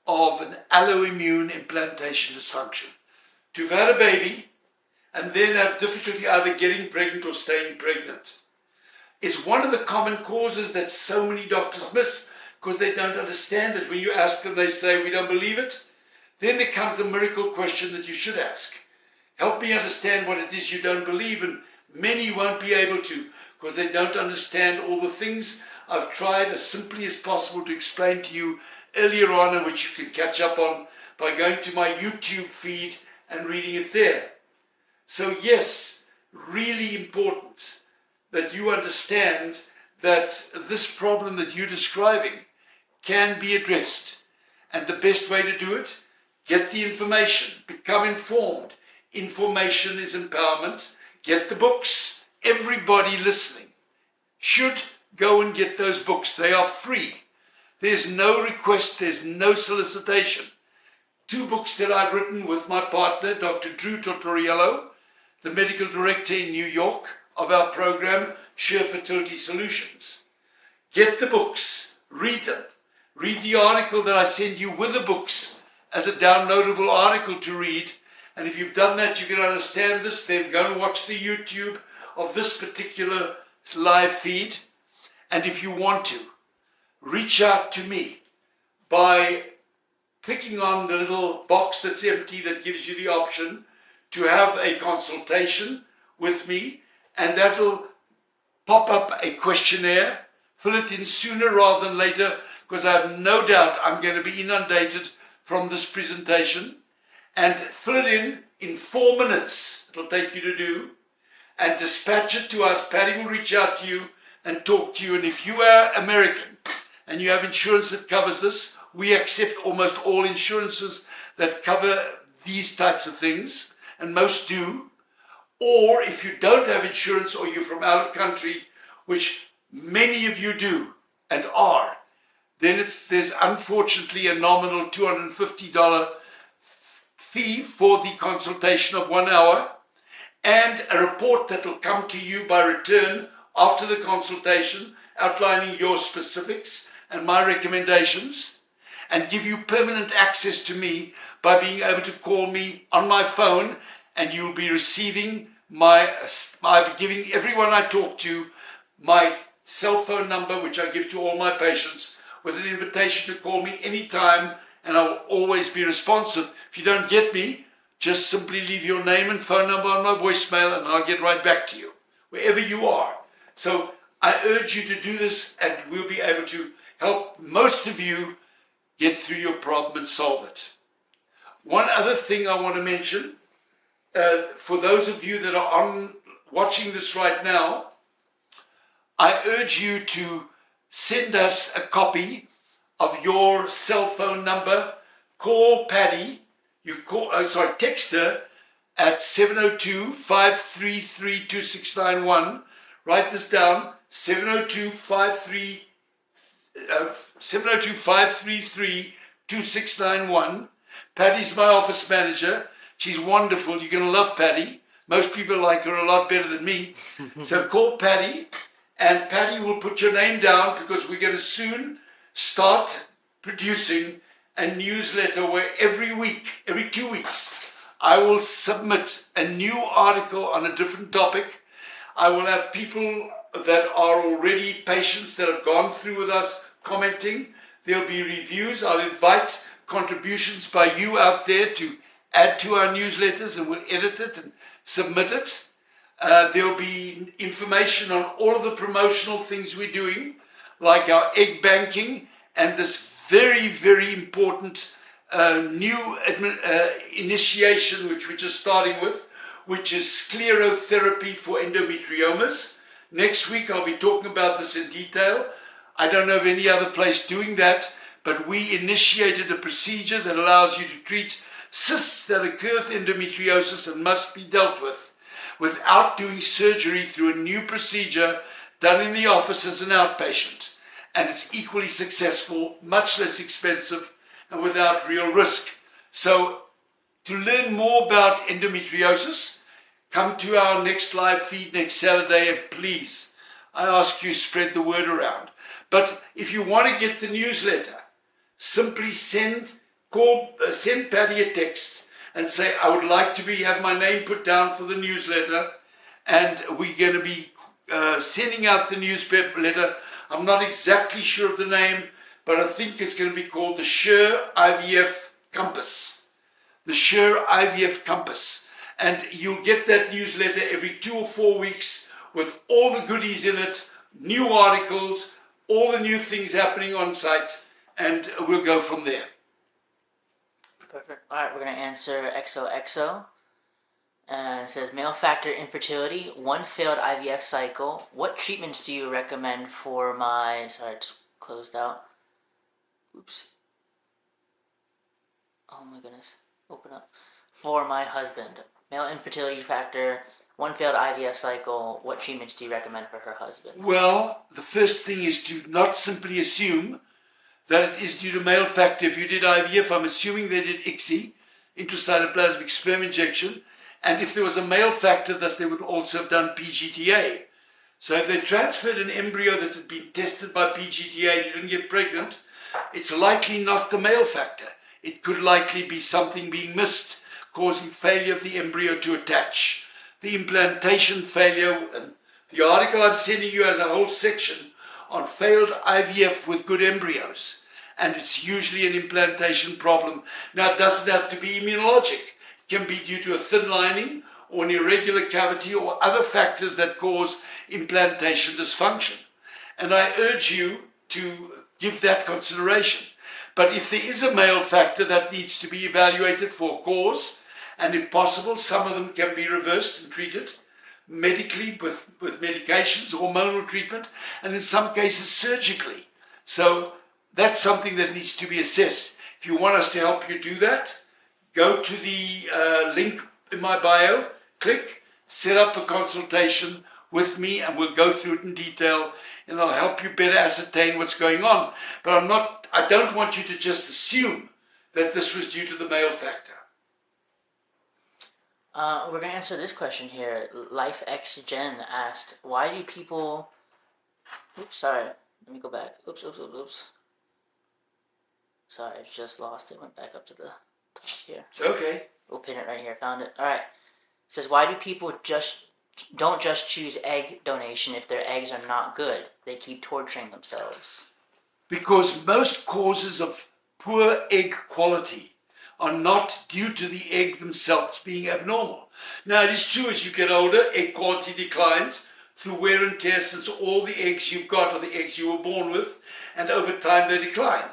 of an alloimmune implantation dysfunction. To have had a baby and then have difficulty either getting pregnant or staying pregnant is one of the common causes that so many doctors miss because they don't understand it. When you ask them, they say, we don't believe it. Then there comes a miracle question that you should ask. Help me understand what it is you don't believe, and many won't be able to because they don't understand all the things I've tried as simply as possible to explain to you earlier on, and which you can catch up on by going to my YouTube feed and reading it there. So yes, really important that you understand that this problem that you're describing can be addressed. And the best way to do it, get the information, become informed. Information is empowerment. Get the books. Everybody listening should go and get those books. They are free. There's no request, there's no solicitation. 2 books that I've written with my partner, Dr. Drew Tortoriello, the medical director in New York of our program, Sher Fertility Solutions. Get the books, read them. Read the article that I send you with the books as a downloadable article to read. And if you've done that, you can understand this. Then go and watch the YouTube of this particular live feed. And if you want to, reach out to me by clicking on the little box that's empty that gives you the option to have a consultation with me, and that'll pop up a questionnaire. Fill it in sooner rather than later, because I have no doubt I'm going to be inundated from this presentation. And fill it in 4 minutes, it'll take you to do, and dispatch it to us. Patty will reach out to you and talk to you. And if you are American and you have insurance that covers this, we accept almost all insurances that cover these types of things, and most do. Or if you don't have insurance or you're from out of country, which many of you do and are, then there's unfortunately a nominal $250 fee for the consultation of 1 hour, and a report that will come to you by return after the consultation outlining your specifics and my recommendations, and give you permanent access to me by being able to call me on my phone, and you'll be receiving I'll be giving everyone I talk to my cell phone number, which I give to all my patients, with an invitation to call me anytime, and I will always be responsive. If you don't get me, just simply leave your name and phone number on my voicemail, and I'll get right back to you, wherever you are. So I urge you to do this, and we'll be able to help most of you get through your problem and solve it. One other thing I want to mention, for those of you that are watching this right now, I urge you to send us a copy of your cell phone number. Call Patty. Text her at 702-533-2691. Write this down, 702-533-2691. Patty's my office manager. She's wonderful. You're going to love Patty. Most people like her a lot better than me. So call Patty, and Patty will put your name down, because we're going to soon start producing a newsletter where every 2 weeks, I will submit a new article on a different topic. I will have people that are already patients that have gone through with us commenting. There'll be reviews. I'll invite contributions by you out there to add to our newsletters, and we'll edit it and submit it. There'll be information on all of the promotional things we're doing, like our egg banking and this very, very important new initiation, which we're just starting with, which is sclerotherapy for endometriomas. Next week, I'll be talking about this in detail. I don't know of any other place doing that, but we initiated a procedure that allows you to treat cysts that occur with endometriosis and must be dealt with without doing surgery, through a new procedure done in the office as an outpatient. And it's equally successful, much less expensive, and without real risk. So to learn more about endometriosis, come to our next live feed next Saturday, and please, I ask you spread the word around. But if you want to get the newsletter, simply send Patty a text and say, I would like to have my name put down for the newsletter, and we're going to be sending out the newsletter. I'm not exactly sure of the name, but I think it's going to be called the Sher IVF Compass. The Sher IVF Compass. And you'll get that newsletter every 2 or 4 weeks with all the goodies in it, new articles, all the new things happening on site, and we'll go from there. Perfect. All right, we're going to answer XOXO. It says, male factor infertility, 1 failed IVF cycle. What treatments do you recommend for my... Sorry, it's closed out. Oops. Oh my goodness. Open up. For my husband. Male infertility factor, 1 failed IVF cycle. What treatments do you recommend for her husband? Well, the first thing is to not simply assume that it is due to male factor. If you did IVF, I'm assuming they did ICSI, intracytoplasmic sperm injection, and if there was a male factor, that they would also have done PGTA. So if they transferred an embryo that had been tested by PGTA and you didn't get pregnant, it's likely not the male factor. It could likely be something being missed, causing failure of the embryo to attach. The implantation failure, and the article I'm sending you has a whole section on failed IVF with good embryos, and it's usually an implantation problem. Now, it doesn't have to be immunologic. It can be due to a thin lining or an irregular cavity or other factors that cause implantation dysfunction. And I urge you to give that consideration. But if there is a male factor, that needs to be evaluated for cause, and if possible, some of them can be reversed and treated medically with medications, hormonal treatment, and in some cases surgically. So that's something that needs to be assessed. If you want us to help you do that, go to the link in my bio, click, set up a consultation with me, and we'll go through it in detail, and I'll help you better ascertain what's going on. But I don't want you to just assume that this was due to the male factor. We're going to answer this question here. LifeXGen asked, why do people... Oops, sorry. Let me go back. Oops. Sorry, I just lost it. Went back up to the top here. It's okay. We'll pin it right here. Found it. All right. It says, why do people don't just choose egg donation if their eggs are not good? They keep torturing themselves. Because most causes of poor egg quality are not due to the egg themselves being abnormal. Now, it is true as you get older, egg quality declines through wear and tear, since all the eggs you've got are the eggs you were born with, and over time they decline.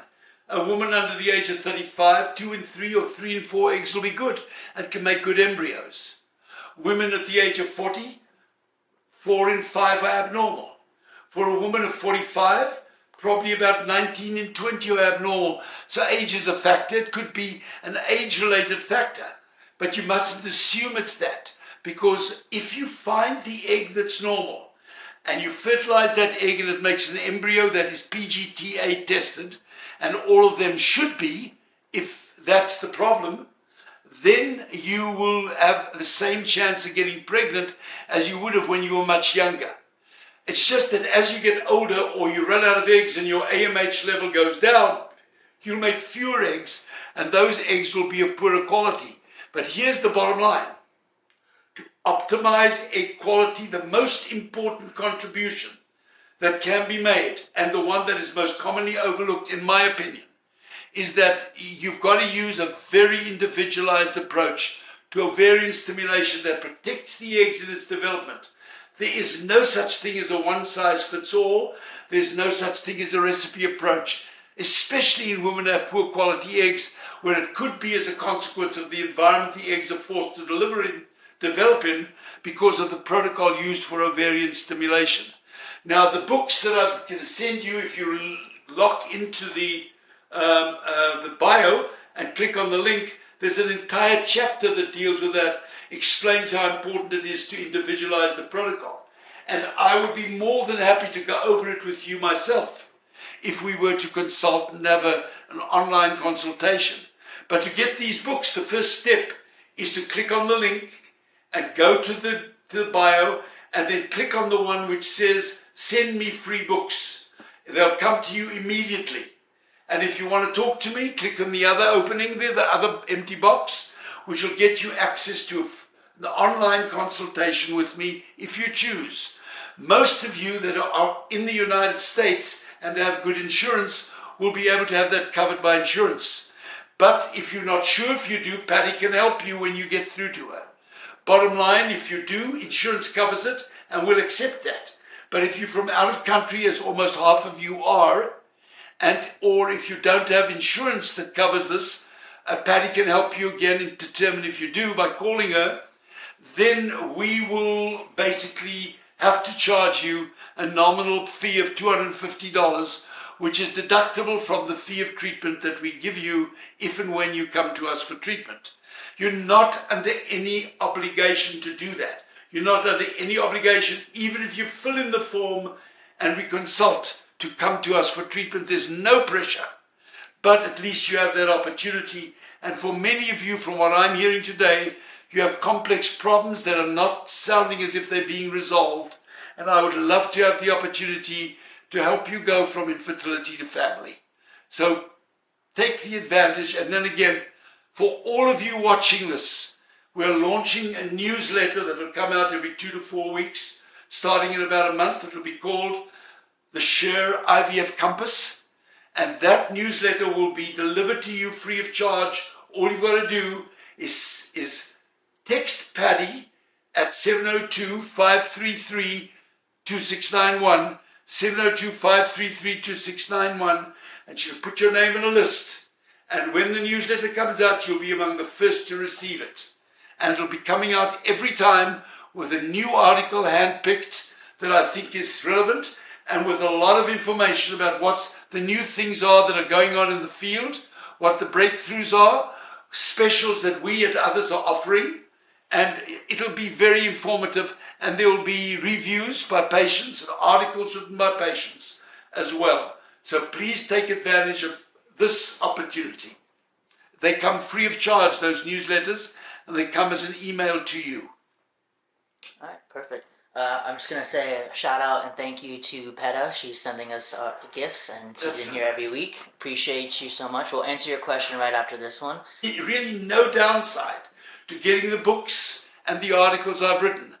A woman under the age of 35, 2 in 3 or 3 in 4 eggs will be good and can make good embryos. Women at the age of 40, 4 in 5 are abnormal. For a woman of 45, probably about 19 in 20 are abnormal. So age is a factor. It could be an age-related factor. But you mustn't assume it's that. Because if you find the egg that's normal and you fertilize that egg and it makes an embryo that is PGTA tested, and all of them should be, if that's the problem, then you will have the same chance of getting pregnant as you would have when you were much younger. It's just that as you get older or you run out of eggs and your AMH level goes down, you'll make fewer eggs, and those eggs will be of poorer quality. But here's the bottom line. To optimize egg quality, the most important contribution that can be made, and the one that is most commonly overlooked in my opinion, is that you've got to use a very individualized approach to ovarian stimulation that protects the eggs in its development. There is no such thing as a one-size-fits-all. There's no such thing as a recipe approach, especially in women that have poor quality eggs, where it could be as a consequence of the environment the eggs are forced to develop in because of the protocol used for ovarian stimulation. Now, the books that I'm going to send you, if you lock into the bio and click on the link, there's an entire chapter that deals with that, explains how important it is to individualize the protocol. And I would be more than happy to go over it with you myself if we were to consult and have an online consultation. But to get these books, the first step is to click on the link and go to the bio, and then click on the one which says send me free books. They'll come to you immediately. And if you want to talk to me, click on the other opening there, the other empty box, which will get you access to the online consultation with me if you choose. Most of you that are in the United States and have good insurance will be able to have that covered by insurance. But if you're not sure if you do, Patty can help you when you get through to her. Bottom line, if you do, insurance covers it and we'll accept that. But if you're from out of country, as almost half of you are, or if you don't have insurance that covers this, Patty can help you again and determine if you do by calling her, then we will basically have to charge you a nominal fee of $250, which is deductible from the fee of treatment that we give you if and when you come to us for treatment. You're not under any obligation to do that. You're not under any obligation, even if you fill in the form and we consult, to come to us for treatment. There's no pressure, but at least you have that opportunity. And for many of you, from what I'm hearing today, you have complex problems that are not sounding as if they're being resolved. And I would love to have the opportunity to help you go from infertility to family. So take the advantage. And then again, for all of you watching this, we're launching a newsletter that will come out every 2 to 4 weeks, starting in about a month. It will be called the Sher IVF Compass. And that newsletter will be delivered to you free of charge. All you've got to do is text Patty at 702-533-2691, 702-533-2691, and she'll put your name on a list. And when the newsletter comes out, you'll be among the first to receive it. And it'll be coming out every time with a new article handpicked that I think is relevant, and with a lot of information about what the new things are that are going on in the field, what the breakthroughs are, specials that we and others are offering, and it'll be very informative, and there will be reviews by patients and articles written by patients as well. So please take advantage of this opportunity. They come free of charge, those newsletters, and they come as an email to you. All right, perfect. I'm just going to say a shout out and thank you to Peta. She's sending us gifts and she's in here every week. Appreciate you so much. We'll answer your question right after this one. Really no downside to getting the books and the articles I've written.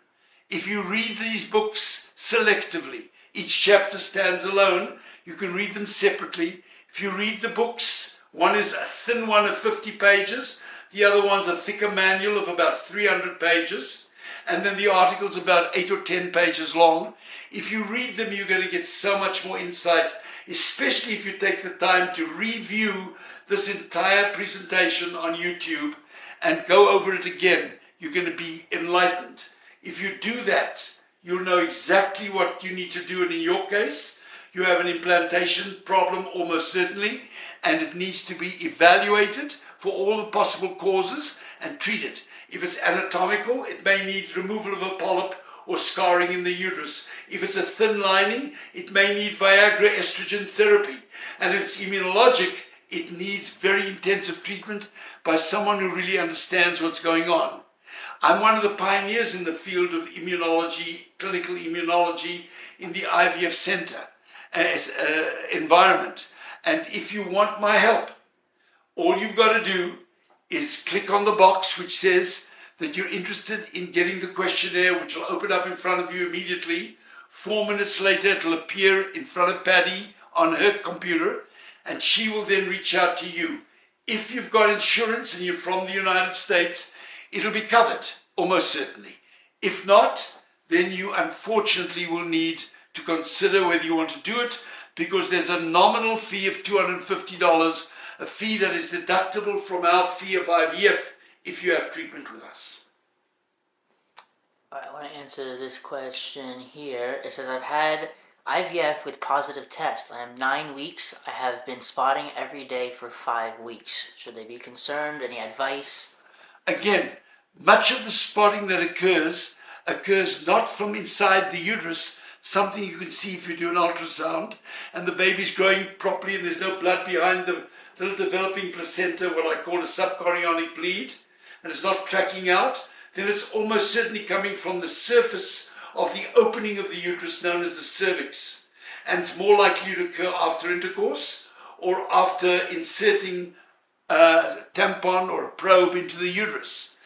If you read these books selectively, each chapter stands alone. You can read them separately. If you read the books, one is a thin one of 50 pages. The other one's a thicker manual of about 300 pages. And then the article's about 8 or 10 pages long. If you read them, you're going to get so much more insight, especially if you take the time to review this entire presentation on YouTube and go over it again. You're going to be enlightened. If you do that, you'll know exactly what you need to do. And in your case, you have an implantation problem almost certainly, and it needs to be evaluated for all the possible causes and treated. If it's anatomical, it may need removal of a polyp or scarring in the uterus. If it's a thin lining, it may need Viagra estrogen therapy. And if it's immunologic, it needs very intensive treatment by someone who really understands what's going on. I'm one of the pioneers in the field of immunology, clinical immunology, in the IVF center environment. And if you want my help, all you've got to do is click on the box which says that you're interested in getting the questionnaire, which will open up in front of you immediately. 4 minutes later, it will appear in front of Patty on her computer, and she will then reach out to you. If you've got insurance and you're from the United States, it'll be covered, almost certainly. If not, then you unfortunately will need to consider whether you want to do it, because there's a nominal fee of $250, a fee that is deductible from our fee of IVF if you have treatment with us. All right, I want to answer this question here. It says, I've had IVF with positive test. I am 9 weeks. I have been spotting every day for 5 weeks. Should they be concerned? Any advice? Again, much of the spotting that occurs not from inside the uterus, something you can see if you do an ultrasound, and the baby's growing properly and there's no blood behind the little developing placenta, what I call a subchorionic bleed, and it's not tracking out, then it's almost certainly coming from the surface of the opening of the uterus known as the cervix, and it's more likely to occur after intercourse or after inserting a tampon or a probe into the uterus,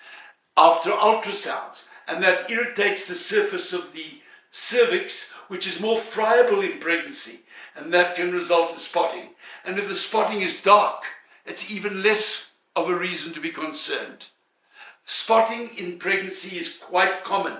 after ultrasounds, and that irritates the surface of the cervix, which is more friable in pregnancy, and that can result in spotting. And if the spotting is dark, it's even less of a reason to be concerned. Spotting in pregnancy is quite common,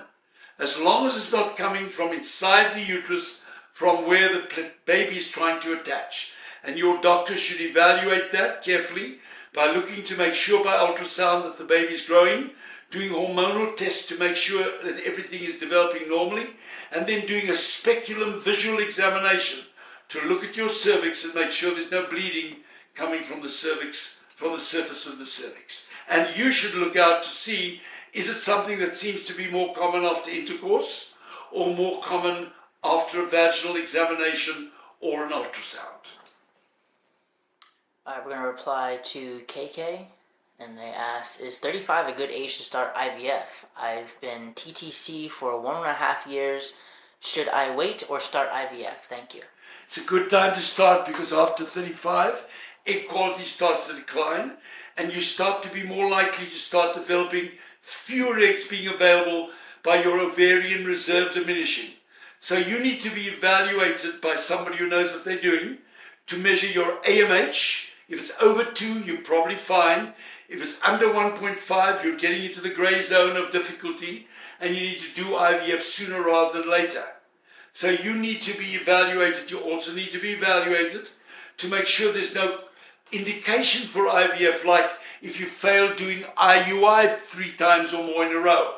as long as it's not coming from inside the uterus, from where the baby is trying to attach. And your doctor should evaluate that carefully by looking to make sure by ultrasound that the baby is growing, doing hormonal tests to make sure that everything is developing normally, and then doing a speculum visual examination to look at your cervix and make sure there's no bleeding coming from the cervix, from the surface of the cervix. And you should look out to see, is it something that seems to be more common after intercourse or more common after a vaginal examination or an ultrasound? Alright, we're going to reply to KK, and they asked, is 35 a good age to start IVF? I've been TTC for 1.5 years. Should I wait or start IVF? Thank you. It's a good time to start because after 35, egg quality starts to decline and you start to be more likely to start developing fewer eggs being available by your ovarian reserve diminishing. So you need to be evaluated by somebody who knows what they're doing to measure your AMH. If it's over 2, you're probably fine. If it's under 1.5, you're getting into the gray zone of difficulty and you need to do IVF sooner rather than later. So you need to be evaluated. You also need to be evaluated to make sure there's no indication for IVF, like if you fail doing IUI 3 times or more in a row.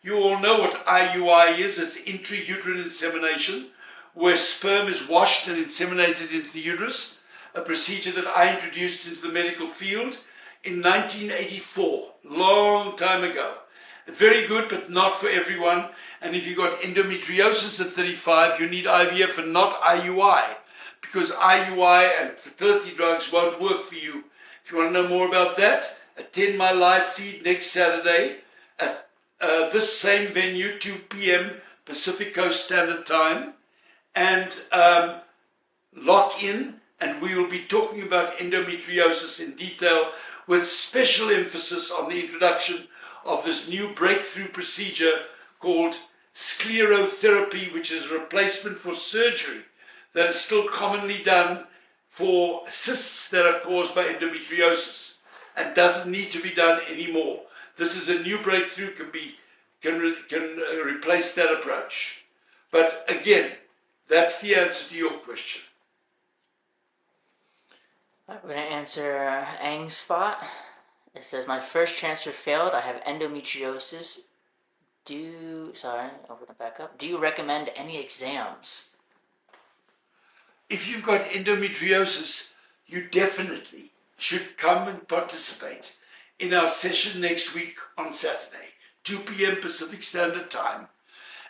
You all know what IUI is. It's intrauterine insemination, where sperm is washed and inseminated into the uterus, a procedure that I introduced into the medical field in 1984, long time ago. Very good, but not for everyone. And if you've got endometriosis at 35, you need IVF and not IUI, because IUI and fertility drugs won't work for you. If you want to know more about that, attend my live feed next Saturday at this same venue, 2 p.m. Pacific Coast Standard Time, and lock in, and we will be talking about endometriosis in detail with special emphasis on the introduction of this new breakthrough procedure called sclerotherapy, which is a replacement for surgery that is still commonly done for cysts that are caused by endometriosis and doesn't need to be done anymore. This is a new breakthrough, can replace that approach. But again, that's the answer to your question. Alright, we're going to answer Ang's spot. It says, my first transfer failed. I have endometriosis. I'm going to back up. Do you recommend any exams? If you've got endometriosis, you definitely should come and participate in our session next week on Saturday, 2 p.m. Pacific Standard Time.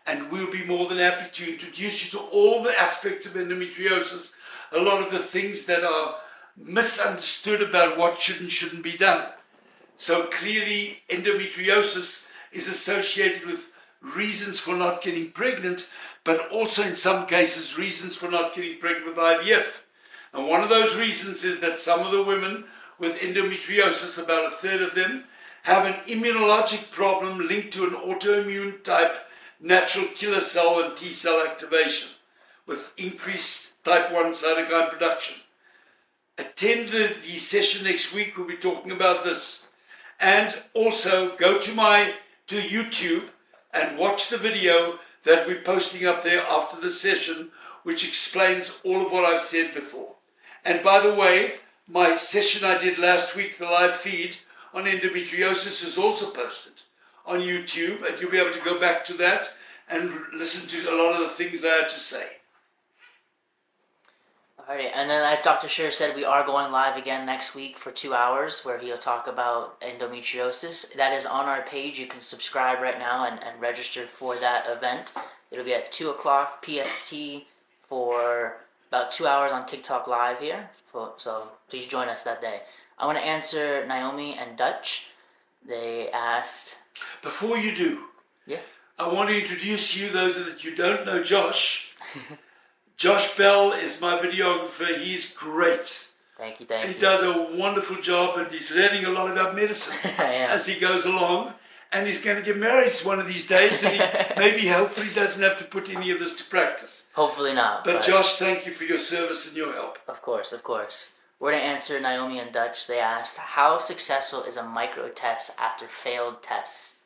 And we'll be more than happy to introduce you to all the aspects of endometriosis, a lot of the things that are misunderstood about what should and shouldn't be done. So clearly endometriosis is associated with reasons for not getting pregnant, but also in some cases reasons for not getting pregnant with IVF. And one of those reasons is that some of the women with endometriosis, about 1/3 of them, have an immunologic problem linked to an autoimmune type natural killer cell and T cell activation with increased type 1 cytokine production. Attend the session next week. We'll be talking about this. And also go to YouTube and watch the video that we're posting up there after the session, which explains all of what I've said before. And by the way, my session I did last week, the live feed on endometriosis, is also posted on YouTube, and you'll be able to go back to that and listen to a lot of the things I had to say. Alrighty, and then as Dr. Sher said, we are going live again next week for 2 hours where he'll talk about endometriosis. That is on our page. You can subscribe right now and register for that event. It'll be at 2 o'clock PST for about 2 hours on TikTok Live here. So please join us that day. I want to answer Naomi and Dutch. They asked... Before you do, yeah, I want to introduce you, those that you don't know, Josh. Josh Bell is my videographer. He's great. Thank you. He does a wonderful job, and he's learning a lot about medicine as he goes along. And he's going to get married one of these days, and he maybe, hopefully, doesn't have to put any of this to practice. Hopefully not. But Josh, thank you for your service and your help. Of course. We're going to answer Naomi and Dutch. They asked, how successful is a micro-test after failed tests?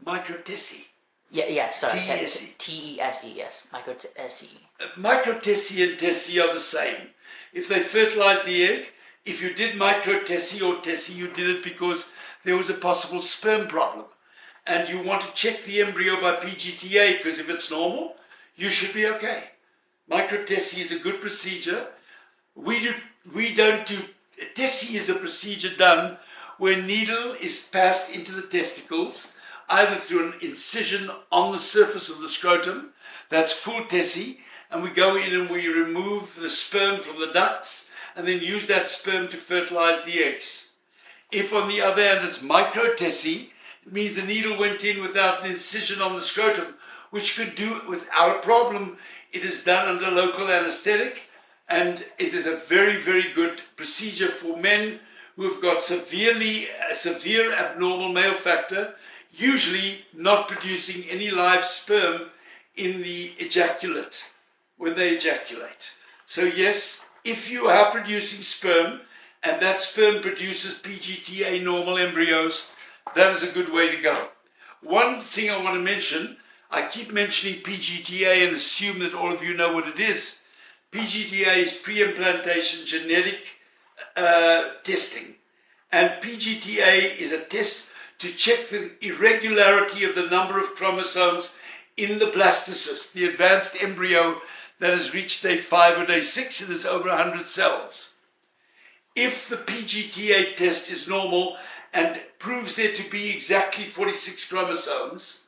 Micro-tessie. Yeah, sorry. T-E-S-E. T-E-S-E, yes. Micro-tessie. Micro-tessie and tessie are the same. If they fertilize the egg, if you did micro-tessie or tessie, you did it because there was a possible sperm problem. And you want to check the embryo by PGTA, because if it's normal, you should be okay. Micro-tessie is a good procedure. We don't do, tessie is a procedure done where needle is passed into the testicles, either through an incision on the surface of the scrotum, that's full tessie, and we go in and we remove the sperm from the ducts, and then use that sperm to fertilize the eggs. If on the other hand it's micro-tessie, it means the needle went in without an incision on the scrotum, which could do it without a problem. It is done under local anesthetic, and it is a very, very good procedure for men who have got severe abnormal male factor, usually not producing any live sperm in the ejaculate when they ejaculate. So yes, if you are producing sperm and that sperm produces PGTA normal embryos, that is a good way to go. One thing I want to mention, I keep mentioning PGTA and assume that all of you know what it is. PGTA is pre-implantation genetic testing, and PGTA is a test to check the irregularity of the number of chromosomes in the blastocyst, the advanced embryo that has reached day 5 or day 6 and is over 100 cells. If the PGTA test is normal and proves there to be exactly 46 chromosomes,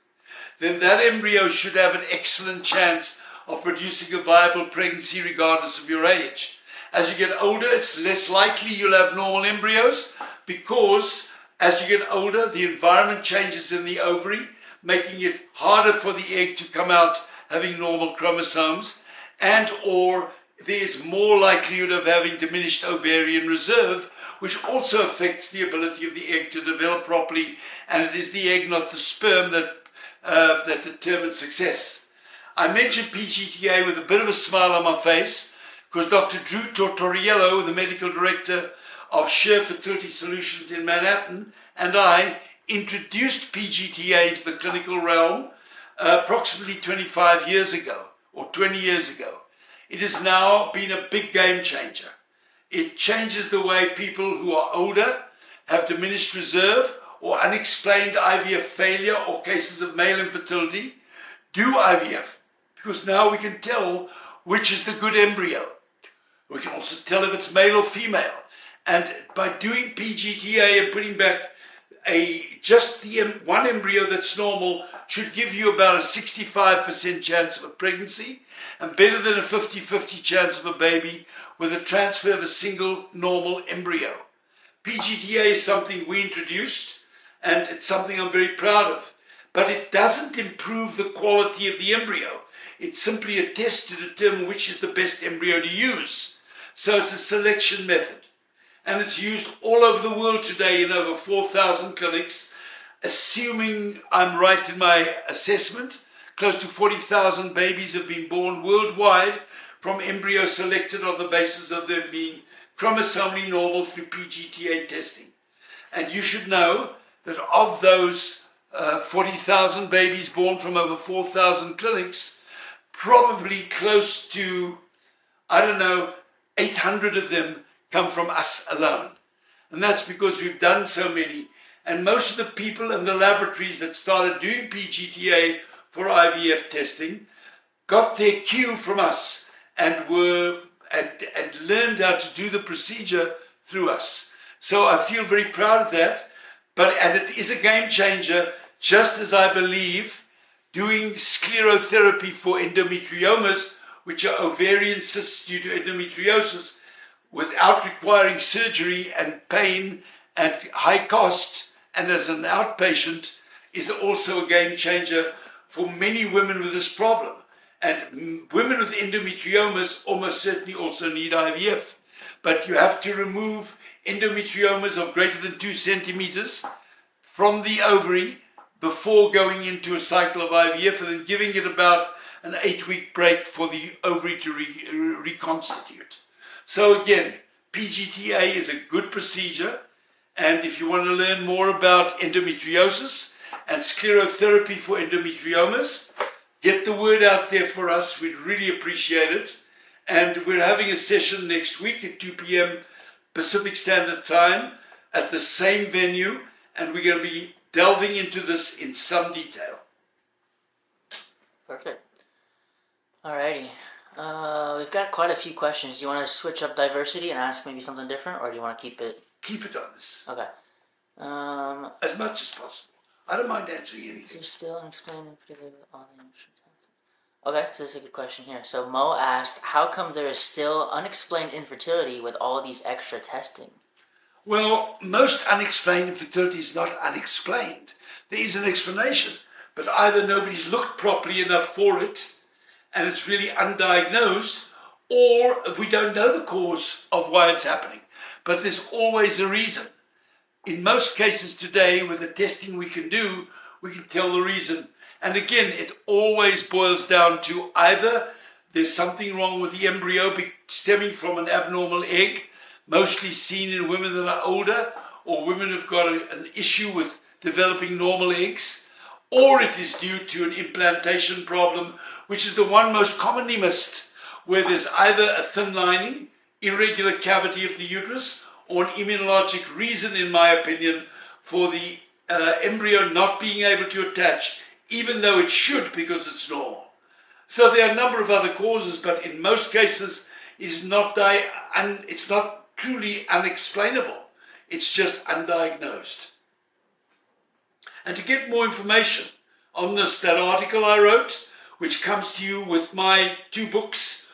then that embryo should have an excellent chance of producing a viable pregnancy regardless of your age. As you get older, it's less likely you'll have normal embryos, because as you get older, the environment changes in the ovary, making it harder for the egg to come out having normal chromosomes, and or there's more likelihood of having diminished ovarian reserve, which also affects the ability of the egg to develop properly, and it is the egg, not the sperm, that determines success. I mentioned PGTA with a bit of a smile on my face because Dr. Drew Tortoriello, the medical director of Sher Fertility Solutions in Manhattan, and I introduced PGTA into the clinical realm approximately 25 years ago or 20 years ago. It has now been a big game changer. It changes the way people who are older, have diminished reserve or unexplained IVF failure or cases of male infertility do IVF, because now we can tell which is the good embryo. We can also tell if it's male or female. And by doing PGTA and putting back just the one embryo that's normal should give you about a 65% chance of a pregnancy, and better than a 50-50 chance of a baby with a transfer of a single normal embryo. PGTA is something we introduced, and it's something I'm very proud of. But it doesn't improve the quality of the embryo. It's simply a test to determine which is the best embryo to use. So it's a selection method. And it's used all over the world today in over 4,000 clinics. Assuming I'm right in my assessment, close to 40,000 babies have been born worldwide from embryos selected on the basis of them being chromosomally normal through PGTA testing. And you should know that of those 40,000 babies born from over 4,000 clinics, probably close to, 800 of them come from us alone. And that's because we've done so many. And most of the people in the laboratories that started doing PGTA for IVF testing got their cue from us and learned how to do the procedure through us. So I feel very proud of that. And it is a game changer, just as I believe doing sclerotherapy for endometriomas, which are ovarian cysts due to endometriosis, without requiring surgery and pain and high cost, and as an outpatient, is also a game changer for many women with this problem. And women with endometriomas almost certainly also need IVF. But you have to remove endometriomas of greater than 2 centimeters from the ovary before going into a cycle of IVF, and then giving it about an 8-week break for the ovary to reconstitute. So again, PGTA is a good procedure, and if you want to learn more about endometriosis and sclerotherapy for endometriomas, get the word out there for us. We'd really appreciate it. And we're having a session next week at 2 p.m. Pacific Standard Time at the same venue, and we're going to be delving into this in some detail. Perfect. Alrighty. We've got quite a few questions. Do you want to switch up diversity and ask maybe something different, or do you want to keep it? Keep it on this. Okay. As much as possible. I don't mind answering Is anything. there still unexplained infertility with all the initial tests? Okay, so this is a good question here. So Mo asked, how come there is still unexplained infertility with all these extra testing? Well, most unexplained infertility is not unexplained. There is an explanation, but either nobody's looked properly enough for it and it's really undiagnosed, or we don't know the cause of why it's happening. But there's always a reason. In most cases today, with the testing we can do, we can tell the reason. And again, it always boils down to either there's something wrong with the embryo stemming from an abnormal egg, mostly seen in women that are older, or women who've got an issue with developing normal eggs, or it is due to an implantation problem, which is the one most commonly missed, where there's either a thin lining, irregular cavity of the uterus, or an immunologic reason, in my opinion, for the embryo not being able to attach, even though it should, because it's normal. So there are a number of other causes, but in most cases it's not truly unexplainable. It's just undiagnosed. And to get more information on this, that article I wrote, which comes to you with my 2 books,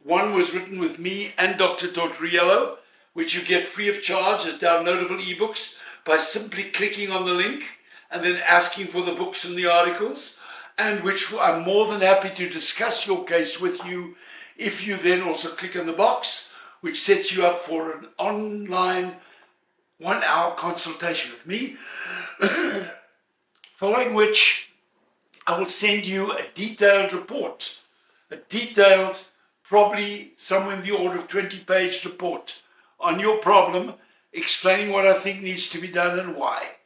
one was written with me and Dr. Tortoriello, which you get free of charge as downloadable ebooks by simply clicking on the link and then asking for the books and the articles, and which I'm more than happy to discuss your case with you if you then also click on the box, which sets you up for an online 1-hour consultation with me, following which I will send you a detailed report, probably somewhere in the order of 20-page report on your problem, explaining what I think needs to be done and why.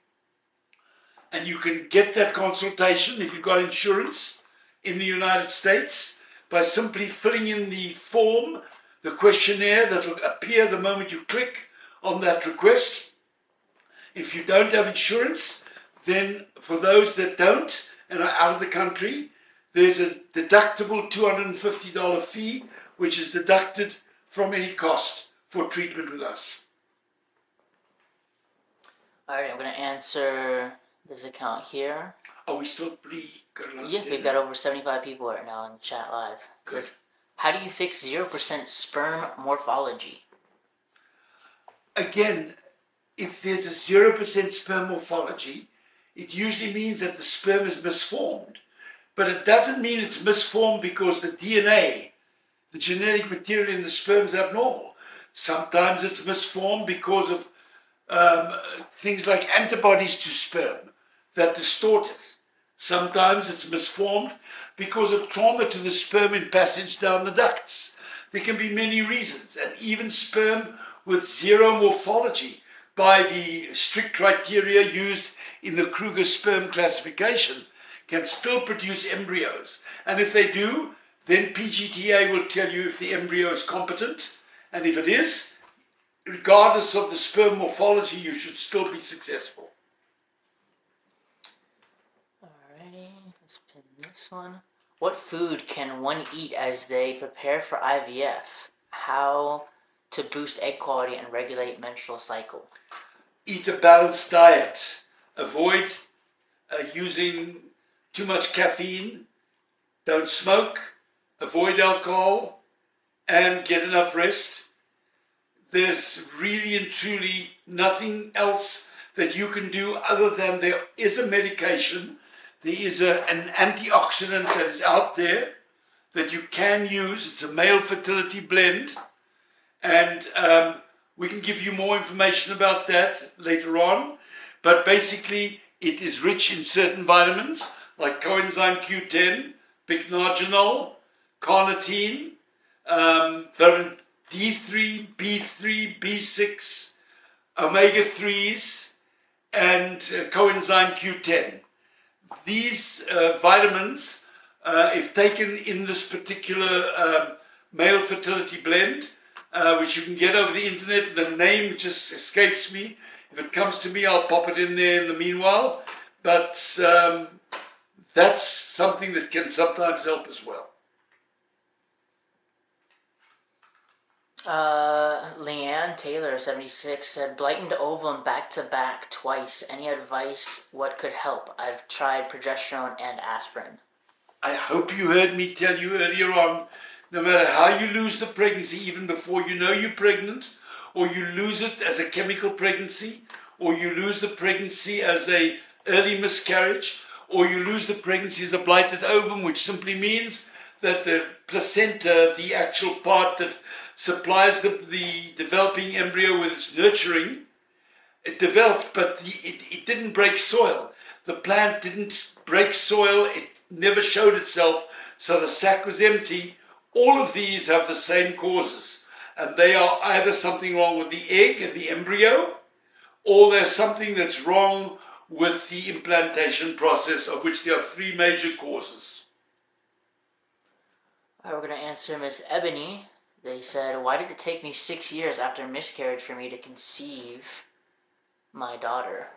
And you can get that consultation if you've got insurance in the United States by simply filling in the form, the questionnaire that will appear the moment you click on that request. If you don't have insurance, then for those that don't and are out of the country, there's a deductible $250 fee, which is deducted from any cost for treatment with us. Alright, I'm going to answer this account here. Are we still pretty good? Yeah, we've got over 75 people right now in the chat live. It says, how do you fix 0% sperm morphology? Again, if there's a 0% sperm morphology, it usually means that the sperm is misformed. But it doesn't mean it's misformed because the DNA, the genetic material in the sperm, is abnormal. Sometimes it's misformed because of things like antibodies to sperm that distort it. Sometimes it's misformed because of trauma to the sperm in passage down the ducts. There can be many reasons, and even sperm with 0 morphology, by the strict criteria used in the Kruger sperm classification, can still produce embryos. And if they do, then PGTA will tell you if the embryo is competent, and if it is, regardless of the sperm morphology, you should still be successful. Alrighty, let's pin this one. What food can one eat as they prepare for IVF? How to boost egg quality and regulate menstrual cycle? Eat a balanced diet. Avoid using too much caffeine. Don't smoke. Avoid alcohol. And get enough rest. There's really and truly nothing else that you can do other than there is a medication, there is an antioxidant that is out there that you can use. It's a male fertility blend, and we can give you more information about that later on. But basically, it is rich in certain vitamins like coenzyme Q10, pycnogenol, carnitine, vitamin D3, B3, B6, omega-3s, and coenzyme Q10. These vitamins, if taken in this particular male fertility blend, which you can get over the internet, the name just escapes me. If it comes to me, I'll pop it in there in the meanwhile. But that's something that can sometimes help as well. Leanne Taylor, 76, said, blighted ovum back-to-back twice. Any advice? What could help? I've tried progesterone and aspirin. I hope you heard me tell you earlier on, no matter how you lose the pregnancy, even before you know you're pregnant, or you lose it as a chemical pregnancy, or you lose the pregnancy as a early miscarriage, or you lose the pregnancy as a blighted ovum, which simply means that the placenta, the actual part that supplies the developing embryo with its nurturing, it developed, but it didn't break soil. The plant didn't break soil, it never showed itself, so the sac was empty. All of these have the same causes, and they are either something wrong with the egg and the embryo, or there's something that's wrong with the implantation process, of which there are three major causes. All right, we're going to answer Miss Ebony. They said, why did it take me 6 years after miscarriage for me to conceive my daughter?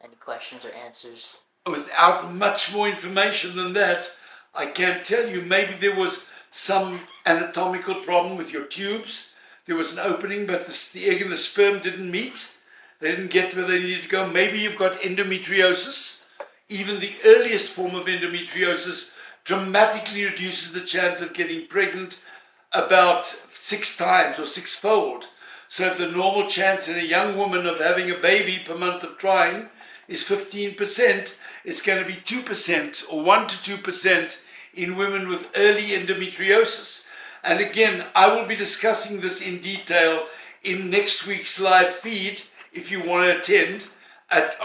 Any questions or answers? Without much more information than that, I can't tell you. Maybe there was some anatomical problem with your tubes. There was an opening, but the egg and the sperm didn't meet. They didn't get where they needed to go. Maybe you've got endometriosis. Even the earliest form of endometriosis dramatically reduces the chance of getting pregnant about 6 times or 6-fold. So if the normal chance in a young woman of having a baby per month of trying is 15%, it's going to be 2% or 1 to 2% in women with early endometriosis. And again, I will be discussing this in detail in next week's live feed if you want to attend at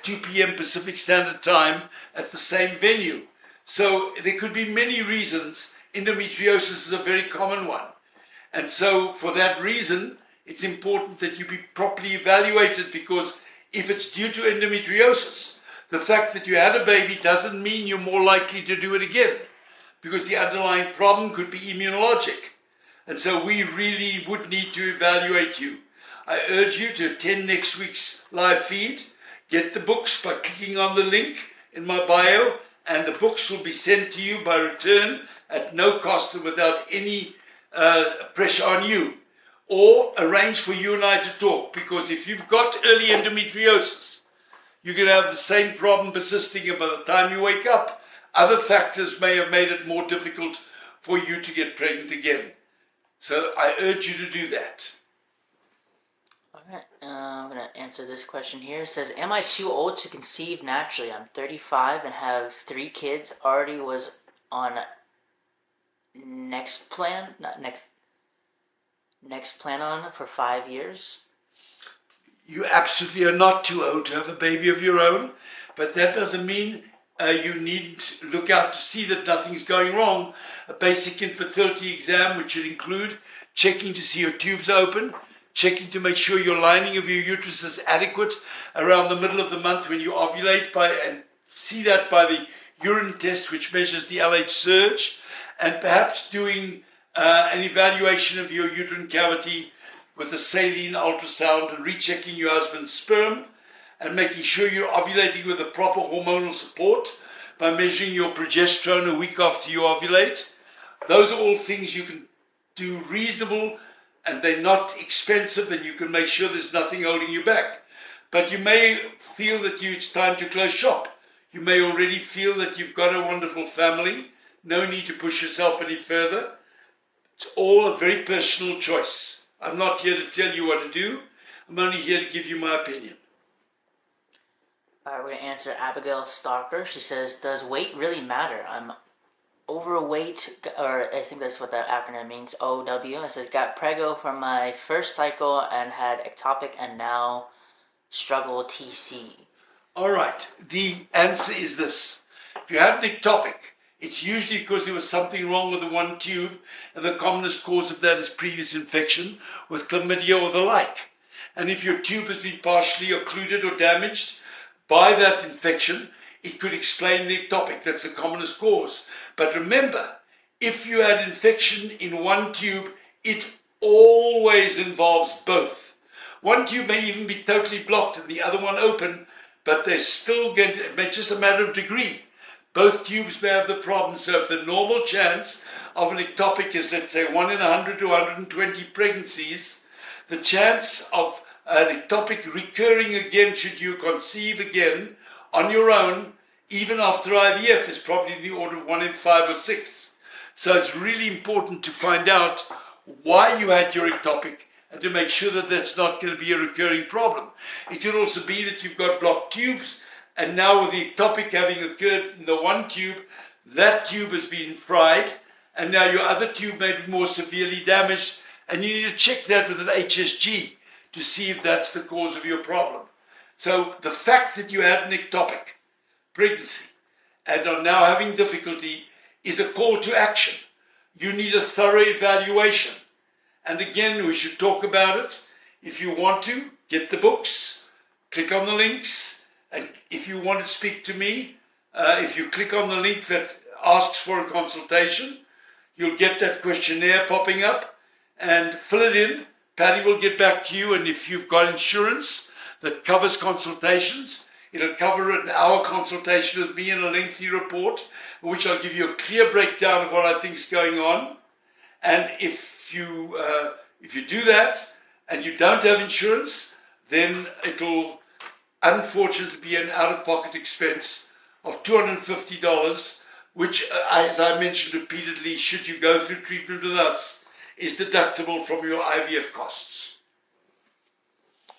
2 p.m. Pacific Standard Time at the same venue. So there could be many reasons. Endometriosis is a very common one. And so for that reason, it's important that you be properly evaluated, because if it's due to endometriosis, the fact that you had a baby doesn't mean you're more likely to do it again, because the underlying problem could be immunologic. And so we really would need to evaluate you. I urge you to attend next week's live feed. Get the books by clicking on the link in my bio, and the books will be sent to you by return at no cost and without any pressure on you. Or arrange for you and I to talk, because if you've got early endometriosis, you're going to have the same problem persisting, and by the time you wake up, other factors may have made it more difficult for you to get pregnant again. So I urge you to do that. All right, I'm going to answer this question here. It says, am I too old to conceive naturally? I'm 35 and have 3 kids. Already was on next plan on for 5 years. You absolutely are not too old to have a baby of your own, but that doesn't mean you needn't look out to see that nothing's going wrong. A basic infertility exam, which should include checking to see your tubes open, checking to make sure your lining of your uterus is adequate around the middle of the month when you ovulate, and see that by the urine test, which measures the LH surge, and perhaps doing an evaluation of your uterine cavity with a saline ultrasound, and rechecking your husband's sperm, and making sure you're ovulating with the proper hormonal support by measuring your progesterone a week after you ovulate. Those are all things you can do reasonable, and they're not expensive, and you can make sure there's nothing holding you back. But you may feel that it's time to close shop. You may already feel that you've got a wonderful family. No need to push yourself any further. It's all a very personal choice. I'm not here to tell you what to do. I'm only here to give you my opinion. Alright, we're going to answer Abigail Stalker. She says, does weight really matter? I'm overweight, or I think that's what that acronym means, OW. It says, got prego from my first cycle and had ectopic and now struggle TC. All right, the answer is this. If you have an ectopic, it's usually because there was something wrong with the one tube, and the commonest cause of that is previous infection with chlamydia or the like. And if your tube has been partially occluded or damaged by that infection, it could explain the ectopic. That's the commonest cause. But remember, if you had infection in one tube, it always involves both. One tube may even be totally blocked and the other one open, but they're still going to, it's just a matter of degree. Both tubes may have the problem. So if the normal chance of an ectopic is, let's say, 1 in 100 to 120 pregnancies, the chance of an ectopic recurring again should you conceive again on your own, even after IVF, is probably in the order of 1 in 5 or 6. So it's really important to find out why you had your ectopic and to make sure that that's not going to be a recurring problem. It could also be that you've got blocked tubes, and now with the ectopic having occurred in the one tube, that tube has been fried, and now your other tube may be more severely damaged, and you need to check that with an HSG to see if that's the cause of your problem. So the fact that you had an ectopic pregnancy and are now having difficulty is a call to action. You need a thorough evaluation. And again, we should talk about it. If you want to, get the books, click on the links, and if you want to speak to me, if you click on the link that asks for a consultation, you'll get that questionnaire popping up and fill it in. Patty will get back to you, and if you've got insurance that covers consultations, it'll cover an hour consultation with me and a lengthy report, in which I'll give you a clear breakdown of what I think is going on. And if you do that and you don't have insurance, then it'll unfortunately be an out-of-pocket expense of $250, which, as I mentioned repeatedly, should you go through treatment with us, is deductible from your IVF costs.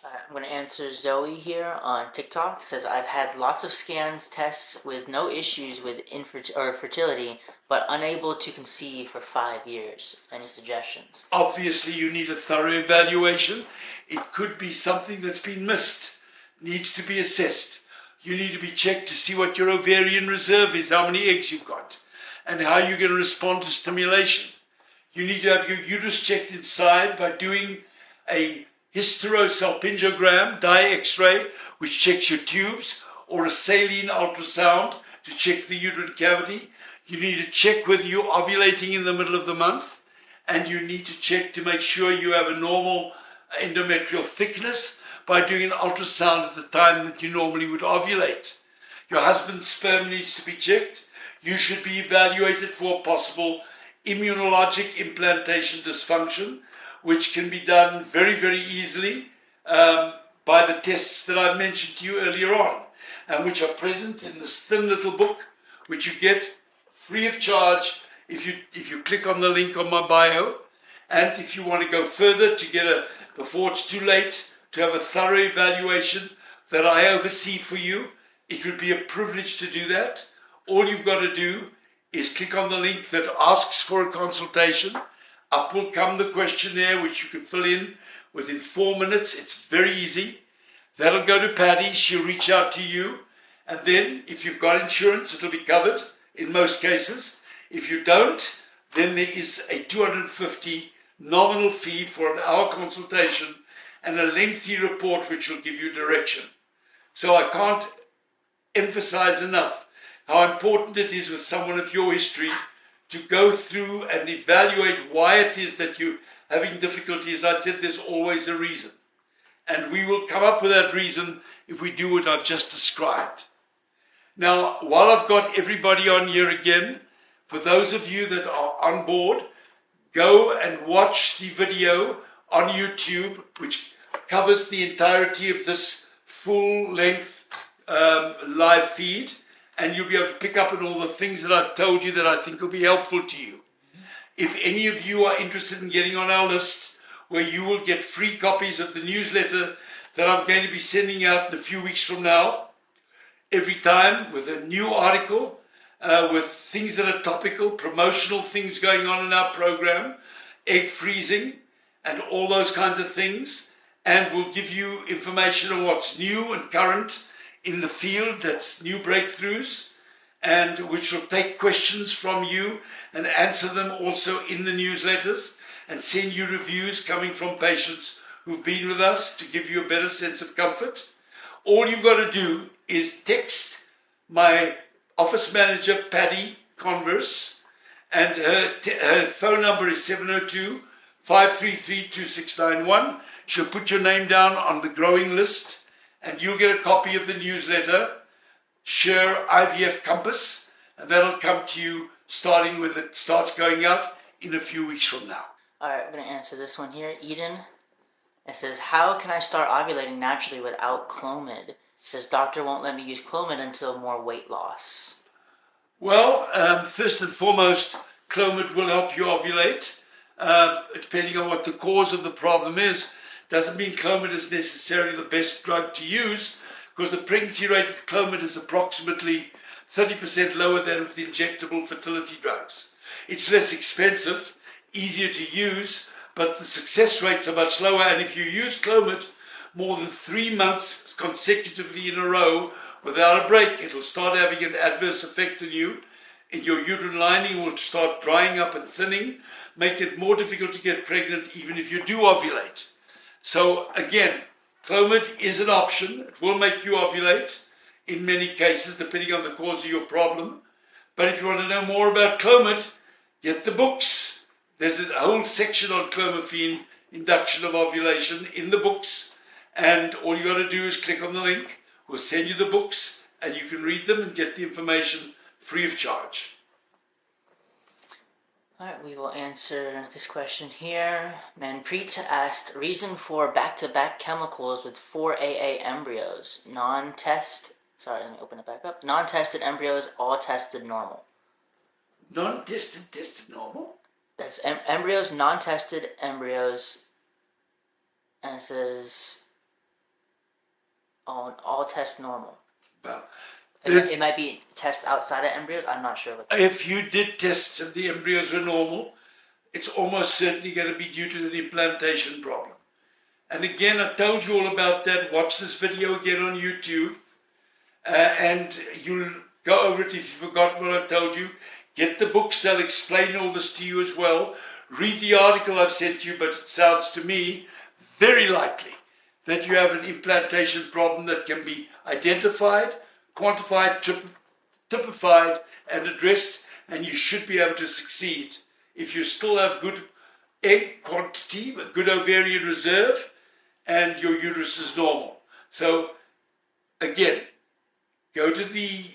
I'm going to answer Zoe here on TikTok. It says, I've had lots of scans, tests with no issues with fertility, but unable to conceive for 5 years. Any suggestions? Obviously, you need a thorough evaluation. It could be something that's been missed, needs to be assessed. You need to be checked to see what your ovarian reserve is, how many eggs you've got, and how you're going to respond to stimulation. You need to have your uterus checked inside by doing a hysterosalpingogram, dye x-ray, which checks your tubes, or a saline ultrasound to check the uterine cavity. You need to check whether you're ovulating in the middle of the month, and you need to check to make sure you have a normal endometrial thickness by doing an ultrasound at the time that you normally would ovulate. Your husband's sperm needs to be checked. You should be evaluated for possible immunologic implantation dysfunction, which can be done very, very easily by the tests that I mentioned to you earlier on, and which are present in this thin little book, which you get free of charge if you click on the link on my bio. And if you want to go further to get before it's too late, to have a thorough evaluation that I oversee for you, it would be a privilege to do that. All you've got to do is click on the link that asks for a consultation. Up will come the questionnaire, which you can fill in within 4 minutes. It's very easy. That'll go to Patty. She'll reach out to you. And then if you've got insurance, it'll be covered in most cases. If you don't, then there is a $250 nominal fee for an hour consultation and a lengthy report which will give you direction. So I can't emphasize enough how important it is with someone of your history to go through and evaluate why it is that you're having difficulty. As I said, there's always a reason. And we will come up with that reason if we do what I've just described. Now, while I've got everybody on here again, for those of you that are on board, go and watch the video on YouTube, which covers the entirety of this full-length live feed, and you'll be able to pick up on all the things that I've told you that I think will be helpful to you. If any of you are interested in getting on our list, where you will get free copies of the newsletter that I'm going to be sending out in a few weeks from now, every time with a new article, with things that are topical, promotional things going on in our program, egg freezing, and all those kinds of things. And we'll give you information on what's new and current in the field, that's new breakthroughs, and which will take questions from you and answer them also in the newsletters, and send you reviews coming from patients who've been with us to give you a better sense of comfort. All you've got to do is text my office manager, Patty Converse, and her phone number is 702-533-2691. She'll put your name down on the growing list, and you'll get a copy of the newsletter, Sher IVF Compass, and that'll come to you starting when it starts going out in a few weeks from now. Alright, I'm going to answer this one here. Eden, it says, how can I start ovulating naturally without Clomid? It says, doctor won't let me use Clomid until more weight loss. Well, first and foremost, Clomid will help you ovulate, depending on what the cause of the problem is. Doesn't mean Clomid is necessarily the best drug to use, because the pregnancy rate with Clomid is approximately 30% lower than with injectable fertility drugs. It's less expensive, easier to use, but the success rates are much lower. And if you use Clomid more than 3 months consecutively in a row without a break, it'll start having an adverse effect on you. And your uterine lining will start drying up and thinning, make it more difficult to get pregnant even if you do ovulate. So again, Clomid is an option. It will make you ovulate in many cases, depending on the cause of your problem. But if you want to know more about Clomid, get the books. There's a whole section on clomiphene, induction of ovulation, in the books. And all you got to do is click on the link. We'll send you the books, and you can read them and get the information free of charge. Alright, we will answer this question here. Manpreet asked, reason for back-to-back chemicals with 4AA embryos. Let me open it back up. Non-tested embryos, all tested normal. Non-tested, tested normal? That's embryos, non-tested embryos, and it says all test normal. Well, it might be test outside of embryos. I'm not sure. If you did tests and the embryos were normal, it's almost certainly going to be due to an implantation problem. And again, I told you all about that. Watch this video again on YouTube, and you'll go over it if you've forgotten what I've told you. Get the books, they'll explain all this to you as well. Read the article I've sent you, but it sounds to me very likely that you have an implantation problem that can be identified, quantified, typified, and addressed, and you should be able to succeed if you still have good egg quantity, a good ovarian reserve, and your uterus is normal. So again, go to the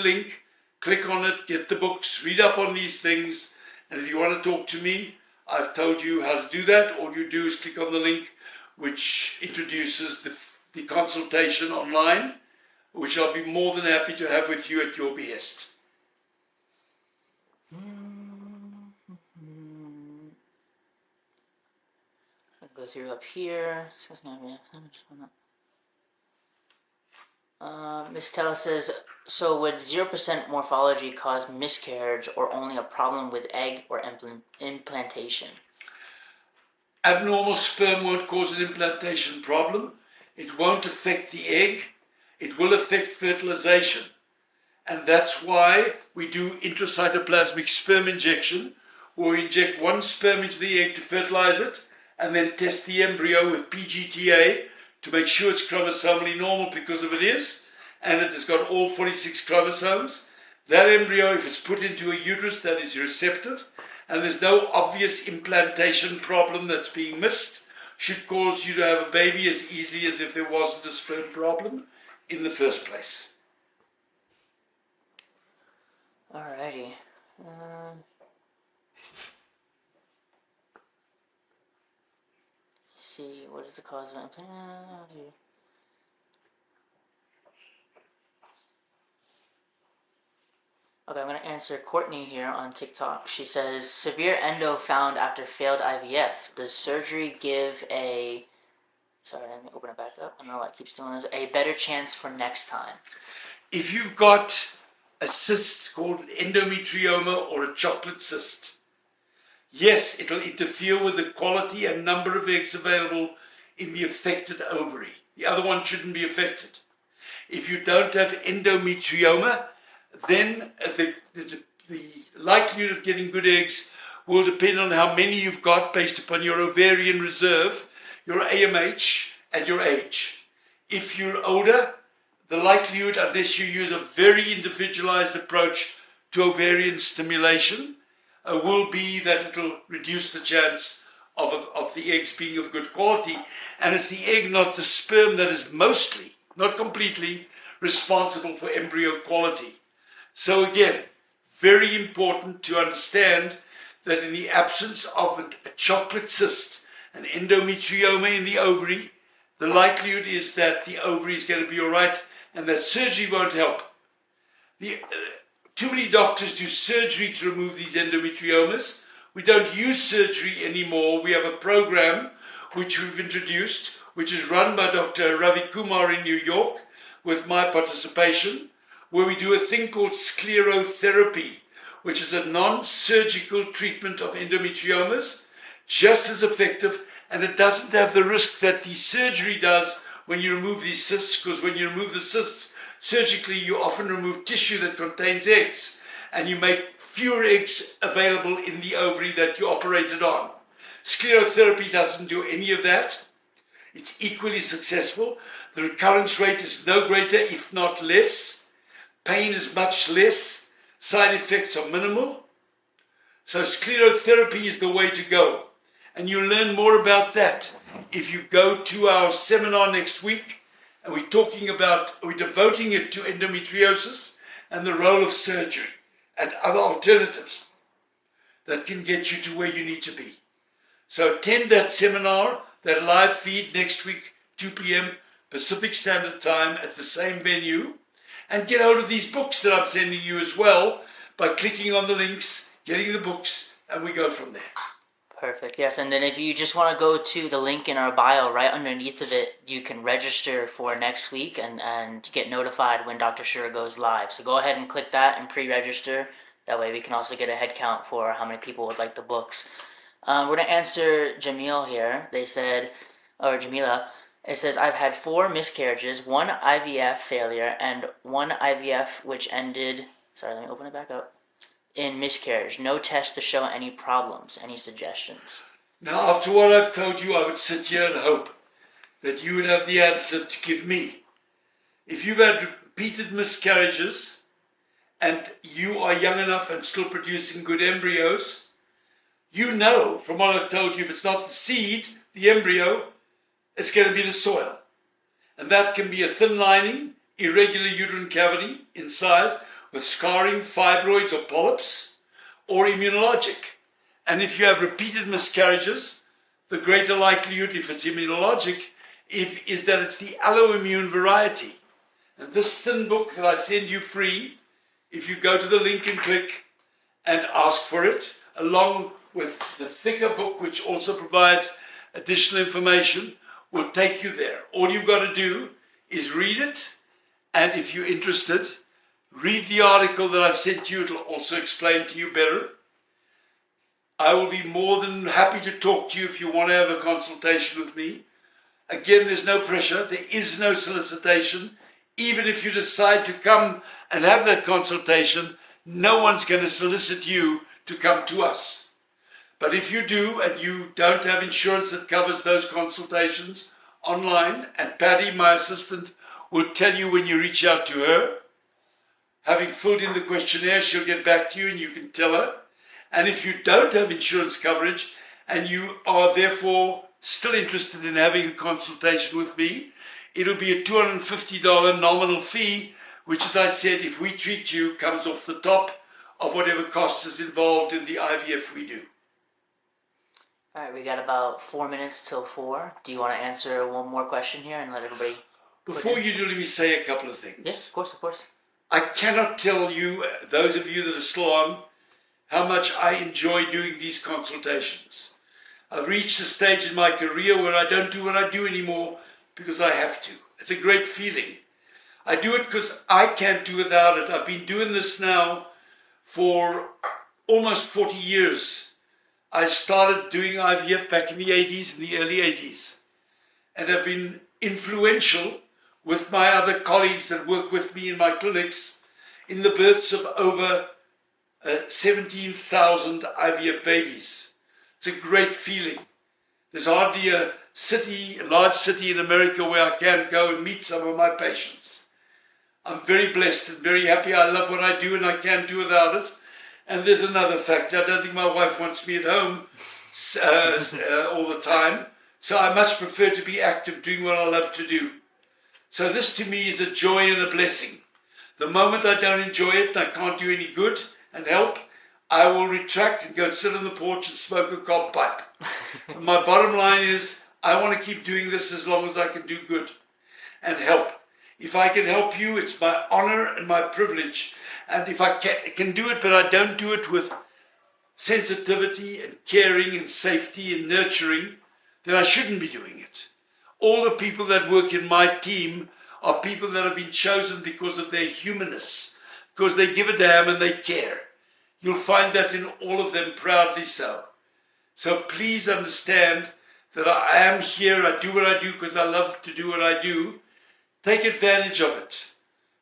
link, click on it, get the books, read up on these things, and if you want to talk to me, I've told you how to do that. All you do is click on the link, which introduces the consultation online, which I'll be more than happy to have with you at your behest. I'll go through up here. Miss Tella says, so would 0% morphology cause miscarriage or only a problem with egg or implantation? Abnormal sperm won't cause an implantation problem. It won't affect the egg. It will affect fertilization. And that's why we do intracytoplasmic sperm injection, where we inject one sperm into the egg to fertilize it, and then test the embryo with PGTA to make sure it's chromosomally normal, because if it is, and it has got all 46 chromosomes, that embryo, if it's put into a uterus that is receptive, and there's no obvious implantation problem that's being missed, should cause you to have a baby as easily as if there wasn't a sperm problem in the first place. Alrighty. Let's see, what is the cause of implantation? Okay, I'm going to answer Courtney here on TikTok. She says, severe endo found after failed IVF. Does surgery give a... Sorry, let me open it back up. I don't know why it keeps doing this. A better chance for next time. If you've got a cyst called an endometrioma or a chocolate cyst, yes, it'll interfere with the quality and number of eggs available in the affected ovary. The other one shouldn't be affected. If you don't have endometrioma, then the likelihood of getting good eggs will depend on how many you've got based upon your ovarian reserve, your AMH, and your age. If you're older, the likelihood, unless you use a very individualized approach to ovarian stimulation, will be that it'll reduce the chance of the eggs being of good quality. And it's the egg, not the sperm, that is mostly, not completely, responsible for embryo quality. So again, very important to understand that in the absence of a chocolate cyst, an endometrioma in the ovary, the likelihood is that the ovary is going to be all right and that surgery won't help. Too many doctors do surgery to remove these endometriomas. We don't use surgery anymore. We have a program which we've introduced, which is run by Dr. Ravi Kumar in New York with my participation, where we do a thing called sclerotherapy, which is a non-surgical treatment of endometriomas, just as effective, and it doesn't have the risk that the surgery does when you remove these cysts, because when you remove the cysts surgically, you often remove tissue that contains eggs, and you make fewer eggs available in the ovary that you operated on. Sclerotherapy doesn't do any of that. It's equally successful. The recurrence rate is no greater, if not less. Pain is much less. Side effects are minimal. So sclerotherapy is the way to go. And you'll learn more about that if you go to our seminar next week. And we're devoting it to endometriosis and the role of surgery and other alternatives that can get you to where you need to be. So attend that seminar, that live feed next week, 2 p.m. Pacific Standard Time at the same venue, and get hold of these books that I'm sending you as well by clicking on the links, getting the books, and we go from there. Perfect. Yes, and then if you just want to go to the link in our bio, right underneath of it, you can register for next week and get notified when Dr. Sher goes live. So go ahead and click that and pre-register. That way we can also get a head count for how many people would like the books. We're going to answer Jamil here. They said, or Jamila, it says, I've had 4 miscarriages, 1 IVF failure, and 1 IVF which ended, sorry, let me open it back up, in miscarriage. No test to show any problems. Any suggestions? Now, after what I've told you, I would sit here and hope that you would have the answer to give me. If you've had repeated miscarriages and you are young enough and still producing good embryos, you know from what I've told you, if it's not the seed, the embryo, it's going to be the soil. And that can be a thin lining, irregular uterine cavity inside with scarring, fibroids or polyps, or immunologic. And if you have repeated miscarriages, the greater likelihood, if it's immunologic, is that it's the alloimmune variety. And this thin book that I send you free, if you go to the link and click and ask for it, along with the thicker book, which also provides additional information, will take you there. All you've got to do is read it, and if you're interested, read the article that I've sent to you. It'll also explain to you better. I will be more than happy to talk to you if you want to have a consultation with me. Again, there's no pressure. There is no solicitation. Even if you decide to come and have that consultation, no one's going to solicit you to come to us. But if you do and you don't have insurance that covers those consultations online, and Patty, my assistant, will tell you when you reach out to her. Having filled in the questionnaire, she'll get back to you and you can tell her. And if you don't have insurance coverage and you are therefore still interested in having a consultation with me, it'll be a $250 nominal fee, which, as I said, if we treat you, comes off the top of whatever cost is involved in the IVF we do. All right, we got about 4 minutes till 4. Do you want to answer one more question here and let everybody... Before you do, let me say a couple of things. Yeah, of course, of course. I cannot tell you, those of you that are still on, how much I enjoy doing these consultations. I've reached a stage in my career where I don't do what I do anymore because I have to. It's a great feeling. I do it because I can't do without it. I've been doing this now for almost 40 years. I started doing IVF back in the 80s, in the early 80s, and have been influential with my other colleagues that work with me in my clinics in the births of over 17,000 IVF babies. It's a great feeling. There's hardly a large city in America where I can go and meet some of my patients. I'm very blessed and very happy. I love what I do and I can't do without it. And there's another factor. I don't think my wife wants me at home all the time. So I much prefer to be active doing what I love to do. So this to me is a joy and a blessing. The moment I don't enjoy it and I can't do any good and help, I will retract and go and sit on the porch and smoke a cob pipe. My bottom line is I want to keep doing this as long as I can do good and help. If I can help you, it's my honor and my privilege. And if I can do it, but I don't do it with sensitivity and caring and safety and nurturing, then I shouldn't be doing it. All the people that work in my team are people that have been chosen because of their humanness, because they give a damn and they care. You'll find that in all of them, proudly so. So please understand that I am here. I do what I do because I love to do what I do. Take advantage of it.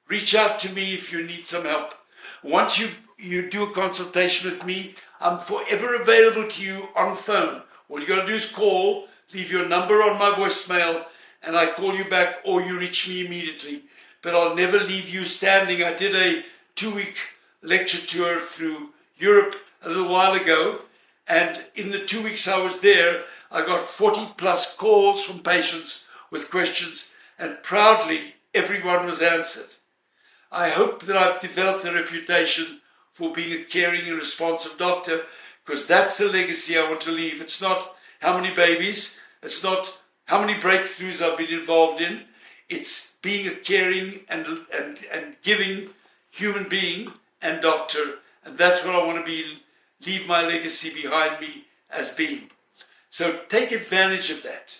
Reach out to me if you need some help. Once you do a consultation with me, I'm forever available to you on phone. All you got to do is call, leave your number on my voicemail, and I call you back or you reach me immediately. But I'll never leave you standing. I did a 2-week lecture tour through Europe a little while ago, and in the 2 weeks I was there, I got 40 plus calls from patients with questions, and proudly everyone was answered. I hope that I've developed a reputation for being a caring and responsive doctor, because that's the legacy I want to leave. It's not how many babies, it's not how many breakthroughs I've been involved in. It's being a caring and giving human being and doctor, and that's what I want to leave my legacy behind me as being. So take advantage of that.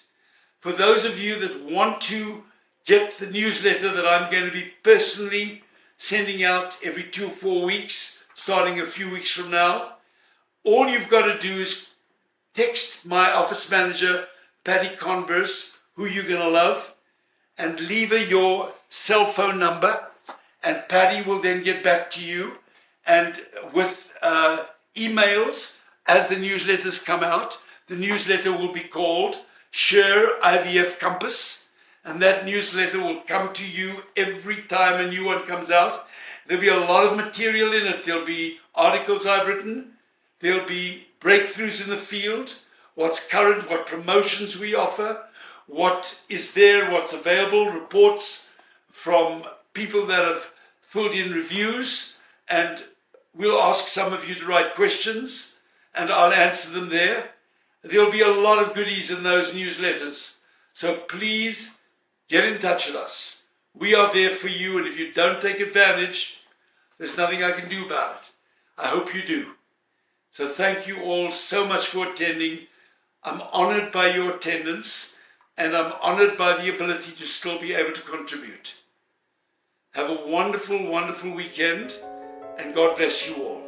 For those of you that want to get the newsletter that I'm going to be personally sending out every 2 or 4 weeks, starting a few weeks from now, all you've got to do is text my office manager, Patty Converse, who you're going to love, and leave her your cell phone number, and Patty will then get back to you, and with emails as the newsletters come out. The newsletter will be called Sher IVF Compass, and that newsletter will come to you every time a new one comes out. There'll be a lot of material in it. There'll be articles I've written. There'll be breakthroughs in the field, what's current, what promotions we offer, what is there, what's available, reports from people that have filled in reviews, and we'll ask some of you to write questions and I'll answer them there. There'll be a lot of goodies in those newsletters. So please get in touch with us. We are there for you, and if you don't take advantage, there's nothing I can do about it. I hope you do. So thank you all so much for attending. I'm honored by your attendance, and I'm honored by the ability to still be able to contribute. Have a wonderful, wonderful weekend, and God bless you all.